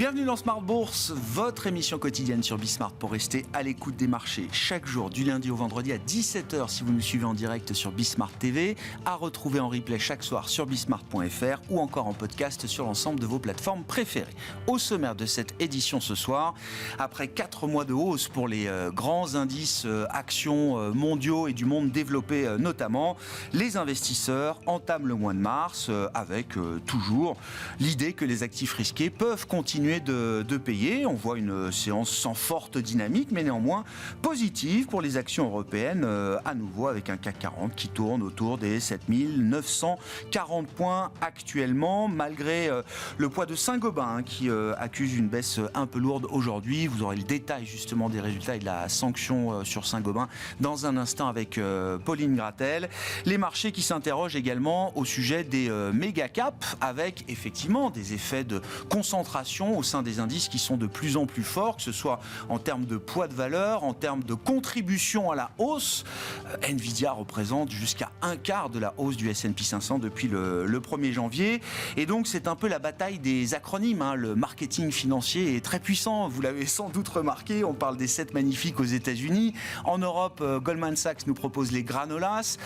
Bienvenue dans Smart Bourse, votre émission quotidienne sur Bismart pour rester à l'écoute des marchés chaque jour du lundi au vendredi à 17h si vous nous suivez en direct sur Bismart TV, à retrouver en replay chaque soir sur bismart.fr ou encore en podcast sur l'ensemble de vos plateformes préférées. Au sommaire de cette édition ce soir, après 4 mois de hausse pour les grands indices actions mondiaux et du monde développé notamment, les investisseurs entament le mois de mars avec toujours l'idée que les actifs risqués peuvent continuer de payer. On voit une séance sans forte dynamique, mais néanmoins positive pour les actions européennes, à nouveau avec un CAC 40 qui tourne autour des 7940 points actuellement, malgré le poids de Saint-Gobain qui accuse une baisse un peu lourde aujourd'hui. Vous aurez le détail justement des résultats et de la sanction sur Saint-Gobain dans un instant avec Pauline Gratel. Les marchés qui s'interrogent également au sujet des méga caps, avec effectivement des effets de concentration au sein des indices qui sont de plus en plus forts, que ce soit en termes de poids de valeur, en termes de contribution à la hausse. Nvidia représente jusqu'à un quart de la hausse du S&P 500 depuis le 1er janvier. Et donc c'est un peu la bataille des acronymes. Le marketing financier est très puissant, vous l'avez sans doute remarqué. On parle des 7 magnifiques aux États-Unis. En Europe, Goldman Sachs nous propose les granolas.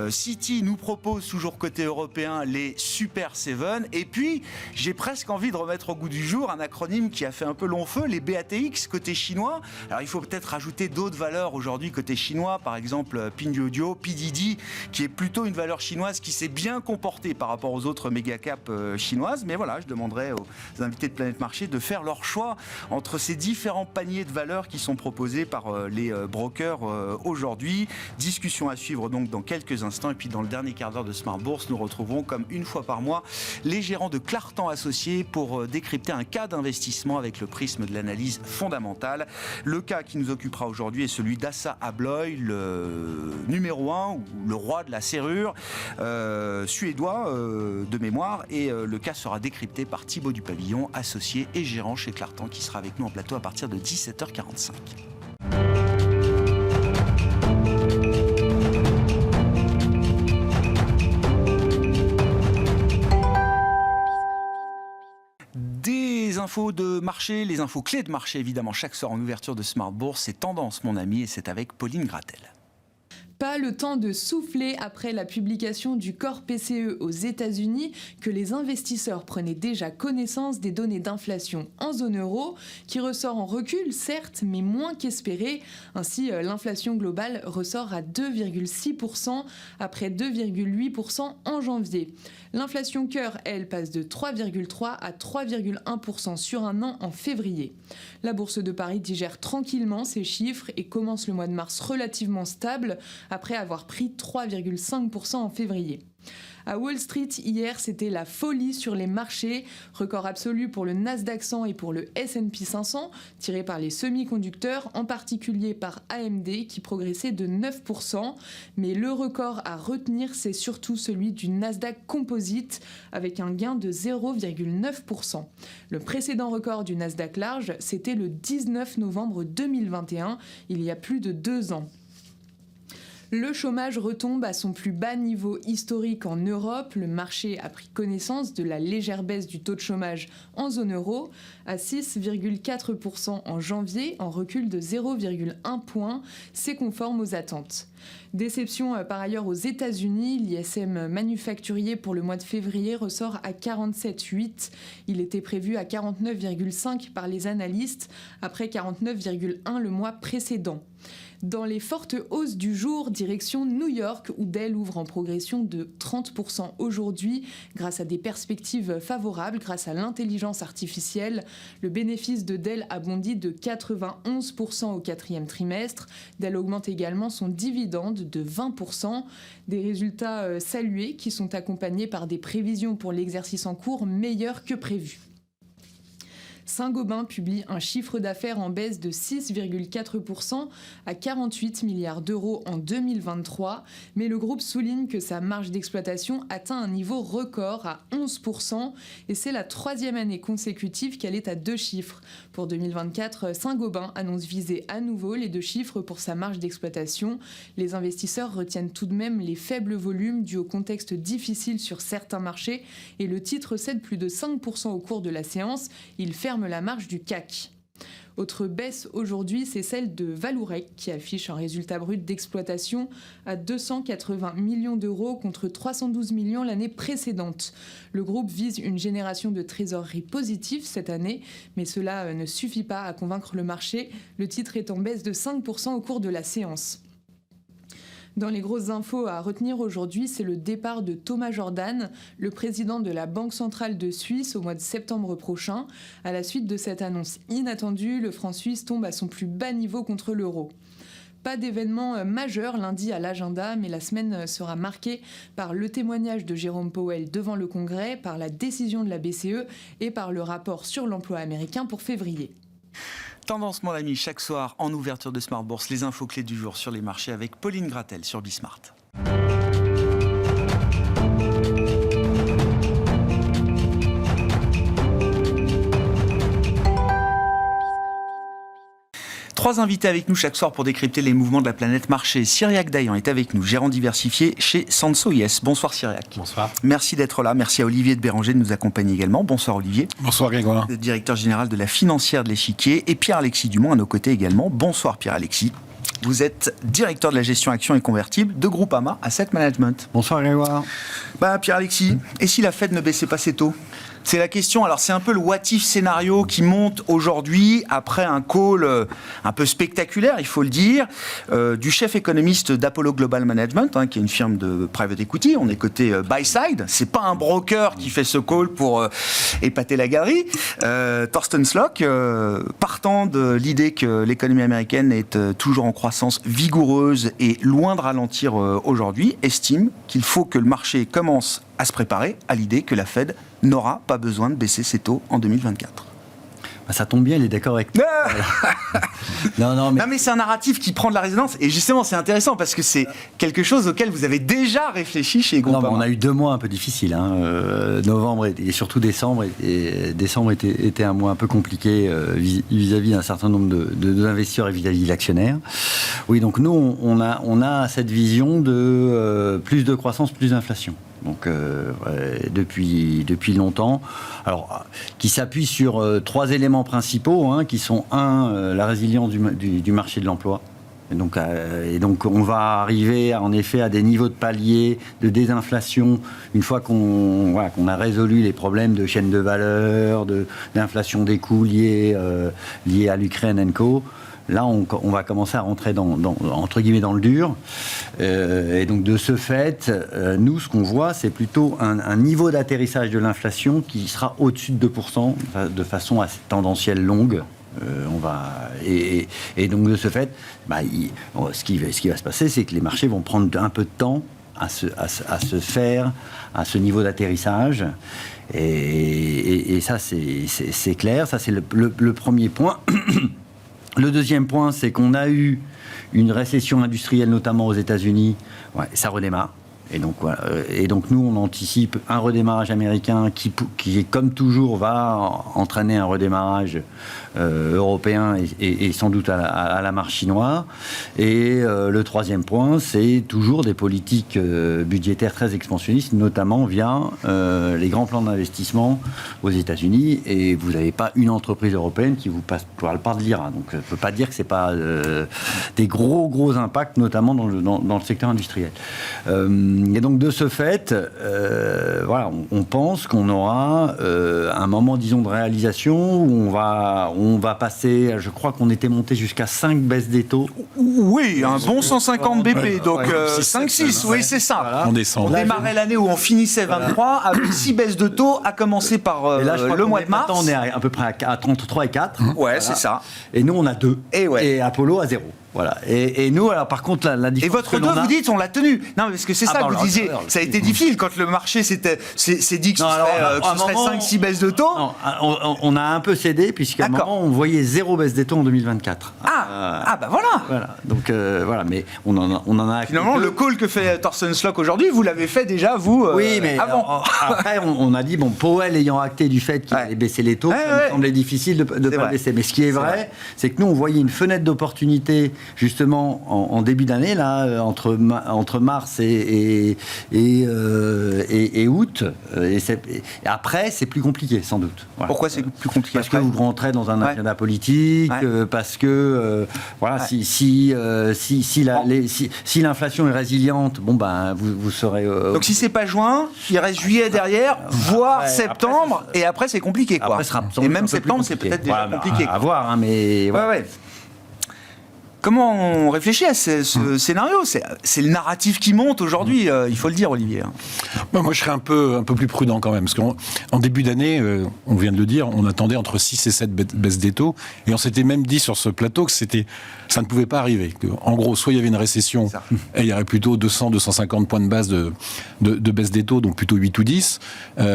Citi nous propose, toujours côté européen, les Super 7. Et puis, j'ai presque envie de remettre au goût du jour un acronyme qui a fait un peu long feu, les BATX côté chinois. Alors il faut peut-être rajouter d'autres valeurs aujourd'hui côté chinois, par exemple Pinduoduo, PDD, qui est plutôt une valeur chinoise qui s'est bien comportée par rapport aux autres méga caps chinoises. Mais voilà, je demanderai aux invités de Planète Marché de faire leur choix entre ces différents paniers de valeurs qui sont proposés par les brokers aujourd'hui. Discussion à suivre donc dans quelques instants. Et puis dans le dernier quart d'heure de Smart Bourse, nous retrouverons comme une fois par mois les gérants de Clartan Associés pour décrypter un cas d'investissement avec le prisme de l'analyse fondamentale. Le cas qui nous occupera aujourd'hui est celui d'Assa Abloy, le numéro 1 ou le roi de la serrure suédois de mémoire. Et le cas sera décrypté par Thibaut Dupavillon, associé et gérant chez Clartan, qui sera avec nous en plateau à partir de 17h45. Des infos de marché, les infos clés de marché évidemment chaque soir en ouverture de Smart Bourse. C'est Tendance mon ami et c'est avec Pauline Gratel. Pas le temps de souffler après la publication du corps PCE aux États-Unis que les investisseurs prenaient déjà connaissance des données d'inflation en zone euro, qui ressort en recul, certes, mais moins qu'espéré. Ainsi, l'inflation globale ressort à 2,6% après 2,8% en janvier. L'inflation cœur, elle, passe de 3,3 à 3,1% sur un an en février. La Bourse de Paris digère tranquillement ces chiffres et commence le mois de mars relativement stable, après avoir pris 3,5% en février. À Wall Street, hier, c'était la folie sur les marchés. Record absolu pour le Nasdaq 100 et pour le S&P 500, tiré par les semi-conducteurs, en particulier par AMD, qui progressait de 9%. Mais le record à retenir, c'est surtout celui du Nasdaq Composite, avec un gain de 0,9%. Le précédent record du Nasdaq large, c'était le 19 novembre 2021, il y a plus de 2 ans. Le chômage retombe à son plus bas niveau historique en Europe. Le marché a pris connaissance de la légère baisse du taux de chômage en zone euro à 6,4% en janvier, en recul de 0,1 point. C'est conforme aux attentes. Déception par ailleurs aux États-Unis. L'ISM manufacturier pour le mois de février ressort à 47,8. Il était prévu à 49,5 par les analystes, après 49,1 le mois précédent. Dans les fortes hausses du jour, direction New York, où Dell ouvre en progression de 30% aujourd'hui, grâce à des perspectives favorables, grâce à l'intelligence artificielle. Le bénéfice de Dell a bondi de 91% au 4e trimestre. Dell augmente également son dividende de 20%. Des résultats salués qui sont accompagnés par des prévisions pour l'exercice en cours meilleures que prévues. Saint-Gobain publie un chiffre d'affaires en baisse de 6,4% à 48 milliards d'euros en 2023, mais le groupe souligne que sa marge d'exploitation atteint un niveau record à 11% et c'est la 3e année consécutive qu'elle est à 2 chiffres. Pour 2024, Saint-Gobain annonce viser à nouveau les 2 chiffres pour sa marge d'exploitation. Les investisseurs retiennent tout de même les faibles volumes dus au contexte difficile sur certains marchés et le titre cède plus de 5% au cours de la séance. Il ferme confirme la marche du CAC. Autre baisse aujourd'hui, c'est celle de Vallourec qui affiche un résultat brut d'exploitation à 280 millions d'euros contre 312 millions l'année précédente. Le groupe vise une génération de trésorerie positive cette année, mais cela ne suffit pas à convaincre le marché. Le titre est en baisse de 5% au cours de la séance. Dans les grosses infos à retenir aujourd'hui, c'est le départ de Thomas Jordan, le président de la Banque centrale de Suisse, au mois de septembre prochain. À la suite de cette annonce inattendue, le franc suisse tombe à son plus bas niveau contre l'euro. Pas d'événement majeur lundi à l'agenda, mais la semaine sera marquée par le témoignage de Jérôme Powell devant le Congrès, par la décision de la BCE et par le rapport sur l'emploi américain pour février. Tendance, mon ami, chaque soir en ouverture de Smart Bourse, les infos clés du jour sur les marchés avec Pauline Gratel sur Bismart. Trois invités avec nous chaque soir pour décrypter les mouvements de la planète marché. Cyriac Dayan est avec nous, gérant diversifié chez Sanso Yes. Bonsoir Cyriac. Bonsoir. Merci d'être là. Merci à Olivier de Béranger de nous accompagner également. Bonsoir Olivier. Bonsoir Grégoire. Directeur général de la financière de l'Échiquier. Et Pierre-Alexis Dumont à nos côtés également. Bonsoir Pierre-Alexis. Vous êtes directeur de la gestion actions et convertibles de Groupama Asset Management. Bonsoir Grégoire. Pierre-Alexis, et si la Fed ne baissait pas ses taux ? C'est la question. Alors, c'est un peu le what-if scénario qui monte aujourd'hui après un call un peu spectaculaire, il faut le dire, du chef économiste d'Apollo Global Management, qui est une firme de private equity. On est côté buy-side. C'est pas un broker qui fait ce call pour épater la galerie. Thorsten Slock, partant de l'idée que l'économie américaine est toujours en croissance vigoureuse et loin de ralentir aujourd'hui, estime qu'il faut que le marché commence à se préparer à l'idée que la Fed n'aura pas besoin de baisser ses taux en 2024. Ça tombe bien, il est d'accord avec toi. Non, mais c'est un narratif qui prend de la résonance. Et justement, c'est intéressant parce que c'est quelque chose auquel vous avez déjà réfléchi chez Groupama. On a eu 2 mois un peu difficiles. Novembre et surtout décembre. Et décembre était un mois un peu compliqué vis-à-vis d'un certain nombre d'investisseurs et vis-à-vis de l'actionnaire. Oui, donc nous, on a cette vision de plus de croissance, plus d'inflation. Donc depuis longtemps, alors qui s'appuie sur 3 éléments principaux, qui sont la résilience du marché de l'emploi. Et donc on va arriver en effet à des niveaux de palier de désinflation une fois qu'on a résolu les problèmes de chaîne de valeur, d'inflation des coûts liés à l'Ukraine & Co. Là, on va commencer à rentrer entre guillemets dans le dur. Et donc, de ce fait, nous, ce qu'on voit, c'est plutôt un niveau d'atterrissage de l'inflation qui sera au-dessus de 2%, de façon assez tendancielle longue. Et donc, de ce fait, ce qui va se passer, c'est que les marchés vont prendre un peu de temps à se faire à ce niveau d'atterrissage. Et ça, c'est clair. Ça, c'est le premier point. Le deuxième point, c'est qu'on a eu une récession industrielle, notamment aux États-Unis. Ça redémarre. Et donc nous, on anticipe un redémarrage américain qui, comme toujours, va entraîner un redémarrage européen et sans doute à la marche chinoise. Et le troisième point, c'est toujours des politiques budgétaires très expansionnistes, notamment via les grands plans d'investissement aux États-Unis. Et vous n'avez pas une entreprise européenne qui vous parle pas de l'IRA. Donc, je ne peux pas dire que ce n'est pas des gros impacts, notamment dans le secteur industriel. Et donc, de ce fait, on pense qu'on aura un moment, disons, de réalisation où on va passer, je crois qu'on était monté jusqu'à 5 baisses des taux. Oui, un bon 150 BP, donc 5-6, oui, c'est ça. Voilà. On démarrait l'année où on finissait 23, avec 6 baisses de taux, à commencer par le mois de mars. Maintenant, on est à peu près à 33 et 4. Ouais, voilà. C'est ça. Et nous, on a 2. Et Apollo à 0. Voilà. Et nous, alors par contre, la différence. Et votre 2, vous dites, on l'a tenu. Non, parce que c'est ça que vous disiez. Ça a été difficile quand le marché s'est dit que ce serait 5-6 baisses de taux. Non, on a un peu cédé, puisqu'à un moment, on voyait 0 baisse des taux en 2024. Voilà. Donc, mais on en a. Finalement, le call que fait Thorsten Slock aujourd'hui, vous l'avez fait déjà, vous, oui, mais avant. Après, on a dit, Powell ayant acté du fait qu'il allait baisser les taux, ça me semblait difficile de ne pas baisser. Mais ce qui est vrai, c'est que nous, on voyait une fenêtre d'opportunité justement en début d'année, là, entre mars et août. Et après, c'est plus compliqué, sans doute. Voilà. Pourquoi c'est plus compliqué? Parce que vous rentrez dans un agenda politique, parce que si l'inflation est résiliente, bon ben vous serez. Donc si c'est pas juin, il reste juillet derrière, voire septembre, et après c'est compliqué, quoi. Et même septembre, c'est peut-être déjà compliqué. À voir, hein, mais. Ouais. Comment on réfléchit à ce scénario? C'est le narratif qui monte aujourd'hui, il faut le dire, Olivier. Moi, je serais un peu plus prudent quand même, parce qu'en début d'année, on vient de le dire, on attendait entre 6 et 7 baisses des taux, et on s'était même dit sur ce plateau que ça ne pouvait pas arriver. En gros, soit il y avait une récession, et il y aurait plutôt 200-250 points de base de baisse des taux, donc plutôt 8 ou 10,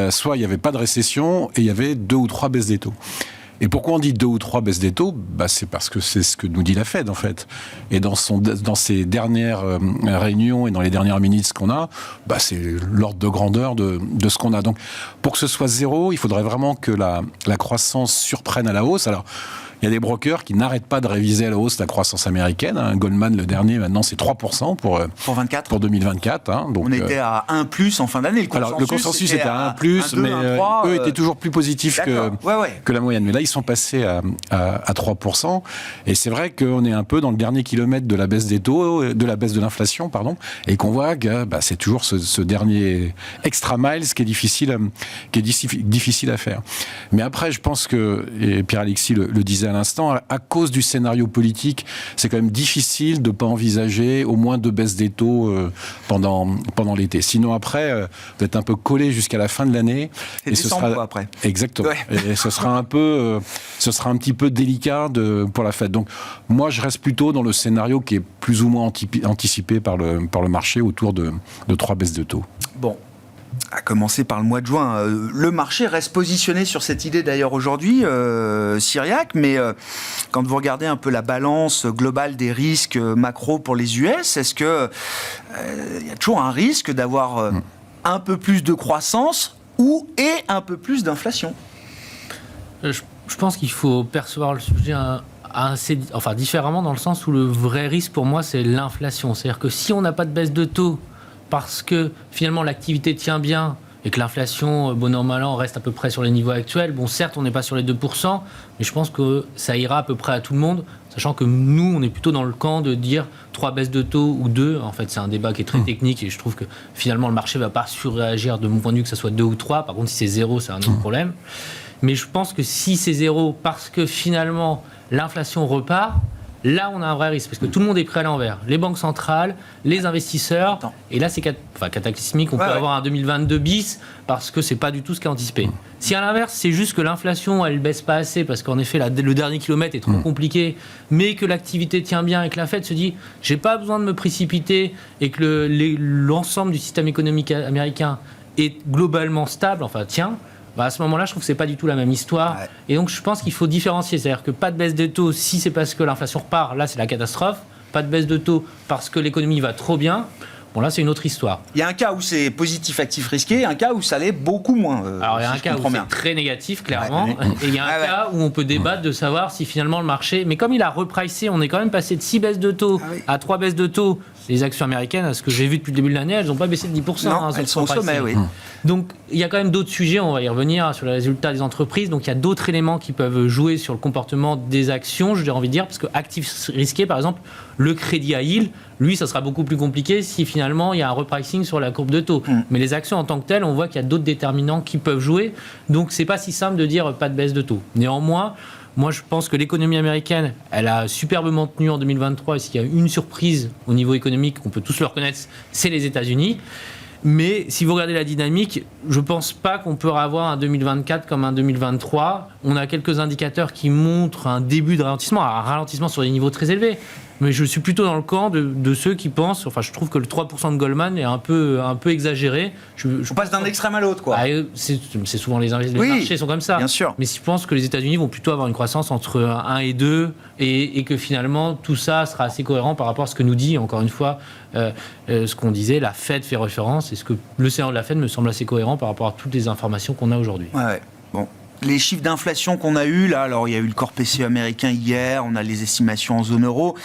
soit il n'y avait pas de récession, et il y avait 2 ou 3 baisses des taux. Et pourquoi on dit 2 ou 3 baisses des taux? C'est parce que c'est ce que nous dit la Fed, en fait. Et dans ses dernières réunions et dans les dernières minutes qu'on a, c'est l'ordre de grandeur de ce qu'on a. Donc, pour que ce soit zéro, il faudrait vraiment que la croissance surprenne à la hausse. Alors, il y a des brokers qui n'arrêtent pas de réviser à la hausse la croissance américaine. Goldman, le dernier, maintenant, c'est 3% pour 2024. Donc, on était à 1+ en fin d'année. Le consensus était à 1+, mais eux étaient toujours plus positifs que la moyenne. Mais là, ils sont passés à 3%. Et c'est vrai qu'on est un peu dans le dernier kilomètre de la baisse des taux, de la baisse de l'inflation, et qu'on voit que c'est toujours ce dernier extra miles qui est difficile à faire. Mais après, je pense que, et Pierre-Alexis le disait à l'instant, à cause du scénario politique, c'est quand même difficile de ne pas envisager au moins 2 baisses des taux pendant l'été. Sinon, après, vous êtes un peu collé jusqu'à la fin de l'année. Et ce sera après. Exactement. Ouais. Et ce sera un petit peu délicat pour la Fed. Donc, moi, je reste plutôt dans le scénario qui est plus ou moins anticipé par le marché autour de 3 baisses de taux. Bon. À commencer par le mois de juin. Le marché reste positionné sur cette idée d'ailleurs aujourd'hui, Cyriac, mais quand vous regardez un peu la balance globale des risques macro pour les US, est-ce qu'il y a toujours un risque d'avoir un peu plus de croissance et un peu plus d'inflation? Je pense qu'il faut percevoir le sujet différemment, dans le sens où le vrai risque pour moi c'est l'inflation. C'est-à-dire que si on n'a pas de baisse de taux, parce que finalement l'activité tient bien et que l'inflation, bon an mal an, reste à peu près sur les niveaux actuels. Bon, certes, on n'est pas sur les 2%, mais je pense que ça ira à peu près à tout le monde, sachant que nous, on est plutôt dans le camp de dire 3 baisses de taux ou 2. En fait, c'est un débat qui est très technique et je trouve que finalement, le marché ne va pas surréagir de mon point de vue que ça soit 2 ou 3. Par contre, si c'est 0, c'est un autre problème. Mais je pense que si c'est 0, parce que finalement, l'inflation repart, là, on a un vrai risque, parce que tout le monde est pris à l'envers. Les banques centrales, les investisseurs, et là, c'est cataclysmique. On peut avoir un 2022 bis, parce que c'est pas du tout ce qui est anticipé. Si à l'inverse, c'est juste que l'inflation, elle baisse pas assez, parce qu'en effet, le dernier kilomètre est trop compliqué, mais que l'activité tient bien et que la Fed se dit, j'ai pas besoin de me précipiter, et que l'ensemble du système économique américain est globalement stable, à ce moment-là, je trouve que c'est pas du tout la même histoire. Ouais. Et donc, je pense qu'il faut différencier. C'est-à-dire que pas de baisse de taux, si c'est parce que l'inflation repart, là, c'est la catastrophe. Pas de baisse de taux parce que l'économie va trop bien. Bon, là, c'est une autre histoire. Il y a un cas où c'est positif, actif, risqué, et un cas où ça l'est beaucoup moins. Alors, il y a un cas où c'est très négatif, clairement. Et il y a un cas où on peut débattre de savoir si finalement le marché... Mais comme il a repricé, on est quand même passé de 6 baisses de taux à 3 baisses de taux. Les actions américaines, à ce que j'ai vu depuis le début de l'année, elles n'ont pas baissé de 10%. Non, elles sont au sommet, oui. Donc, il y a quand même d'autres sujets, on va y revenir, sur les résultats des entreprises. Donc, il y a d'autres éléments qui peuvent jouer sur le comportement des actions, j'ai envie de dire, parce que actifs risqués, par exemple, le crédit à yield, lui, ça sera beaucoup plus compliqué si finalement il y a un repricing sur la courbe de taux. Mais les actions en tant que telles, on voit qu'il y a d'autres déterminants qui peuvent jouer. Donc, c'est pas si simple de dire pas de baisse de taux. Néanmoins, moi, je pense que l'économie américaine, elle a superbement tenu en 2023. Et s'il y a une surprise au niveau économique, on peut tous le reconnaître, c'est les États-Unis. Mais si vous regardez la dynamique, je ne pense pas qu'on peut avoir un 2024 comme un 2023. On a quelques indicateurs qui montrent un début de ralentissement sur des niveaux très élevés. Mais je suis plutôt dans le camp de ceux qui pensent... je trouve que le 3% de Goldman est un peu exagéré. On passe d'un extrême à l'autre, quoi. C'est souvent les marchés sont comme ça. Bien sûr. Mais je pense que les États-Unis vont plutôt avoir une croissance entre 1 et 2 et que finalement, tout ça sera assez cohérent par rapport à ce que nous dit, encore une fois, ce qu'on disait, la Fed fait référence. Et ce que le scénario de la Fed me semble assez cohérent par rapport à toutes les informations qu'on a aujourd'hui. Ouais. Bon. Les chiffres d'inflation qu'on a eus, là, alors il y a eu le corps PCE américain hier, on a les estimations en zone euro.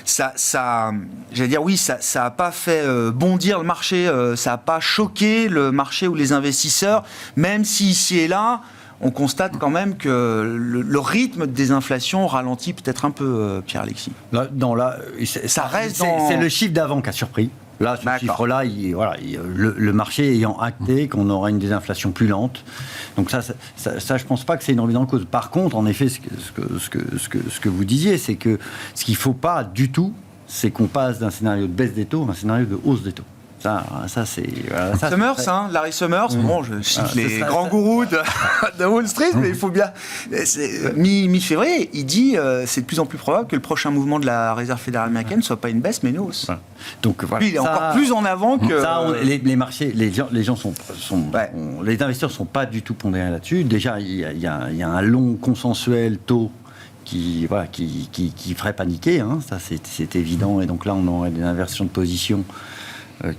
j'allais dire oui, ça a pas fait bondir le marché, ça a pas choqué le marché ou les investisseurs, même si ici et là, on constate quand même que le rythme de désinflation ralentit peut-être un peu, Pierre-Alexis. Ça reste c'est le chiffre d'avant qui a surpris. Là, ce chiffre-là, le marché ayant acté qu'on aura une désinflation plus lente. Donc ça, je pense pas que c'est une remise en cause. Par contre, en effet, ce que vous disiez, c'est que ce qu'il faut pas du tout, c'est qu'on passe d'un scénario de baisse des taux à un scénario de hausse des taux. Ça c'est... Summers, Larry Summers, bon, je cite les grands gourous de Wall Street, mais il faut bien... Mi-février, il dit c'est de plus en plus probable que le prochain mouvement de la Réserve fédérale américaine ne soit pas une baisse, mais une hausse. Voilà. Donc, voilà. Lui, il est encore plus en avant que... Les marchés, les gens sont les investisseurs ne sont pas du tout pondérés là-dessus. Déjà, il y a un long consensuel taux qui ferait paniquer, ça c'est évident, et donc là on aurait des inversions de position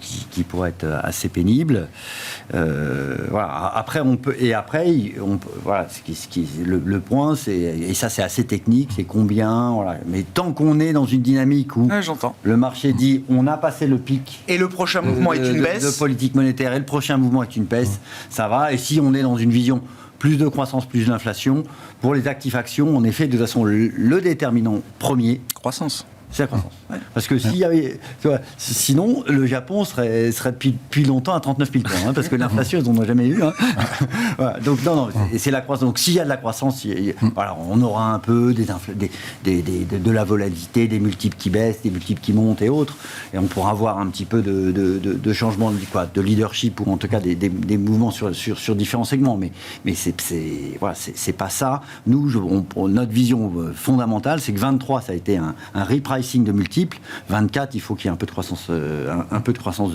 qui pourraient être assez pénibles. Après le point, et ça c'est assez technique, c'est combien, mais tant qu'on est dans une dynamique où le marché dit on a passé le pic et le prochain mouvement est une baisse de politique monétaire et le prochain mouvement est une baisse, ça va. Et si on est dans une vision plus de croissance, plus d'inflation, pour les actifs actions, en effet, de toute façon, le déterminant premier, croissance. C'est la croissance. Ouais. Parce que s'il y avait, sinon, le Japon serait depuis longtemps à 39 000 points, parce que l'inflation, ils n'en ont jamais eu. Voilà. Donc, non, c'est la croissance. Donc, s'il y a de la croissance, on aura un peu de la volatilité, des multiples qui baissent, des multiples qui montent et autres. Et on pourra avoir un petit peu de changement de leadership, ou en tout cas des mouvements sur différents segments. Mais c'est pas ça. Nous, notre vision fondamentale, c'est que 23, ça a été un repricing de multiples. 24, il faut qu'il y ait un peu de croissance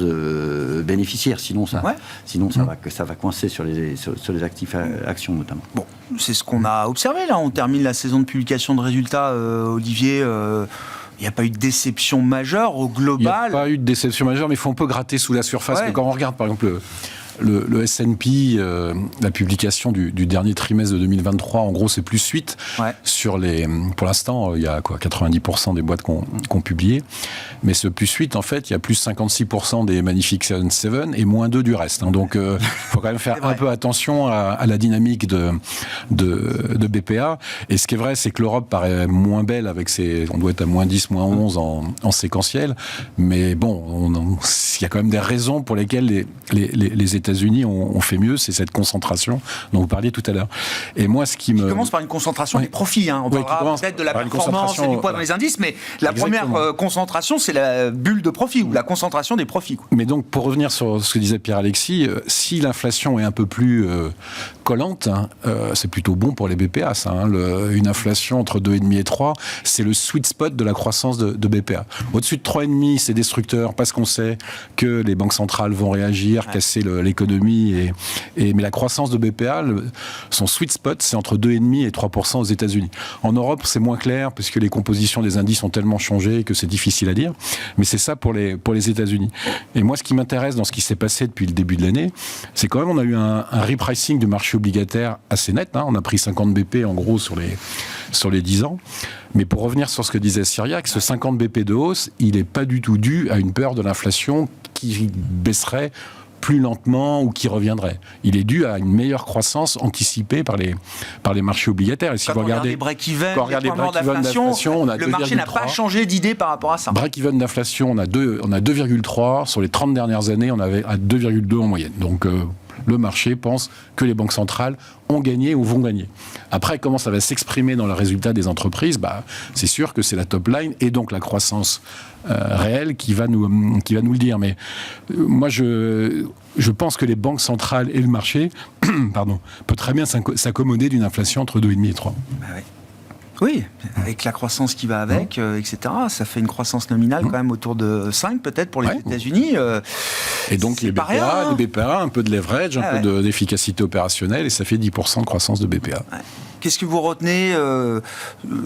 bénéficiaire, sinon ça va coincer sur les actifs actions notamment. Bon, c'est ce qu'on a observé là. On termine la saison de publication de résultats, Olivier. Il n'y a pas eu de déception majeure au global. Il n'y a pas eu de déception majeure, mais il faut un peu gratter sous la surface. Ouais. Quand on regarde par exemple le S&P, la publication du dernier trimestre de 2023, en gros, c'est plus 8 sur pour l'instant, il y a 90% des boîtes qui ont publié. Mais ce plus 8, en fait, il y a plus 56% des Magnificent 7 et moins 2 du reste. Donc, il faut quand même faire un peu attention à la dynamique de BPA. Et ce qui est vrai, c'est que l'Europe paraît moins belle avec on doit être à moins 10, moins 11 en séquentiel. Mais bon, il y a quand même des raisons pour lesquelles les États-Unis ont fait mieux, c'est cette concentration dont vous parliez tout à l'heure. Et moi, ce qui commence par une concentration des profits. On parlera peut-être de la performance et du poids dans les indices, mais la première concentration, c'est la bulle de profit, ou la concentration des profits. Mais donc, pour revenir sur ce que disait Pierre-Alexis, si l'inflation est un peu plus collante, c'est plutôt bon pour les BPA. Une inflation entre 2,5 et 3, c'est le sweet spot de la croissance de BPA. Au-dessus de 3,5, c'est destructeur, parce qu'on sait que les banques centrales vont réagir, casser l'économie. Mais la croissance de BPA, son sweet spot, c'est entre 2,5 et 3% aux États-Unis. En Europe, c'est moins clair, puisque les compositions des indices ont tellement changé que c'est difficile à dire. Mais c'est ça pour les États-Unis. Et moi, ce qui m'intéresse dans ce qui s'est passé depuis le début de l'année, c'est quand même on a eu un repricing du marché obligataire assez net. On a pris 50 BP en gros sur les 10 ans. Mais pour revenir sur ce que disait Cyriac, ce 50 BP de hausse, il n'est pas du tout dû à une peur de l'inflation qui baisserait plus lentement ou qui reviendrait. Il est dû à une meilleure croissance anticipée par les marchés obligataires. Et si vous regardez les break-even, d'inflation, le marché n'a pas changé d'idée par rapport à ça. Break-even d'inflation, on a 2,3. Sur les 30 dernières années, on avait à 2,2 en moyenne. Donc, le marché pense que les banques centrales ont gagné ou vont gagner. Après, comment ça va s'exprimer dans le résultat des entreprises ? C'est sûr que c'est la top line et donc la croissance réelle qui va nous le dire. Mais moi, je pense que les banques centrales et le marché peut très bien s'accommoder d'une inflation entre 2,5 et 3. Oui, avec la croissance qui va avec, etc. Ça fait une croissance nominale quand même autour de 5 peut-être pour les États-Unis. Et donc les BPA, un peu de leverage, un peu d'efficacité opérationnelle, et ça fait 10% de croissance de BPA. Ouais. Qu'est-ce que vous retenez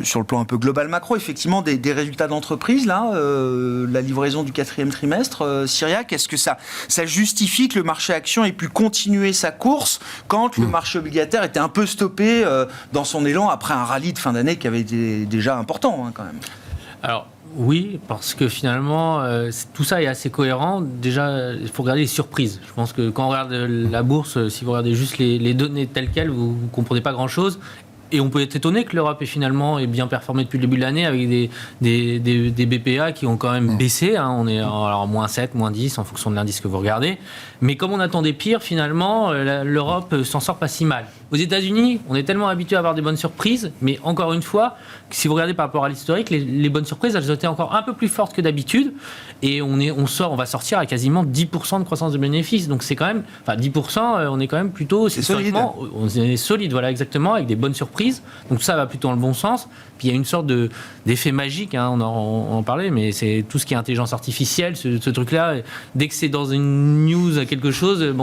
sur le plan un peu global macro, effectivement, des résultats d'entreprise, là, la livraison du 4e trimestre, Cyriac, est-ce que ça justifie que le marché action ait pu continuer sa course quand le marché obligataire était un peu stoppé dans son élan après un rallye de fin d'année qui avait été déjà important quand même ? Alors, Oui, parce que finalement, tout ça est assez cohérent. Déjà, il faut regarder les surprises. Je pense que quand on regarde la bourse, si vous regardez juste les données telles quelles, vous ne comprenez pas grand-chose. Et on peut être étonné que l'Europe est bien performée depuis le début de l'année avec des BPA qui ont quand même baissé. Hein. On est alors moins 7, moins 10 en fonction de l'indice que vous regardez. Mais comme on attendait pire, finalement, l'Europe s'en sort pas si mal. Aux États-Unis, on est tellement habitué à avoir des bonnes surprises, mais encore une fois, si vous regardez par rapport à l'historique, les bonnes surprises, elles ont été encore un peu plus fortes que d'habitude. Et on va sortir à quasiment 10% de croissance de bénéfices. Donc c'est quand même, 10%, on est quand même plutôt historiquement, on est solide, voilà exactement, avec des bonnes surprises. Donc ça va plutôt dans le bon sens. Puis il y a une sorte d'effet magique, hein, on en parlait, mais c'est tout ce qui est intelligence artificielle, ce truc-là. Dès que c'est dans une news quelque chose,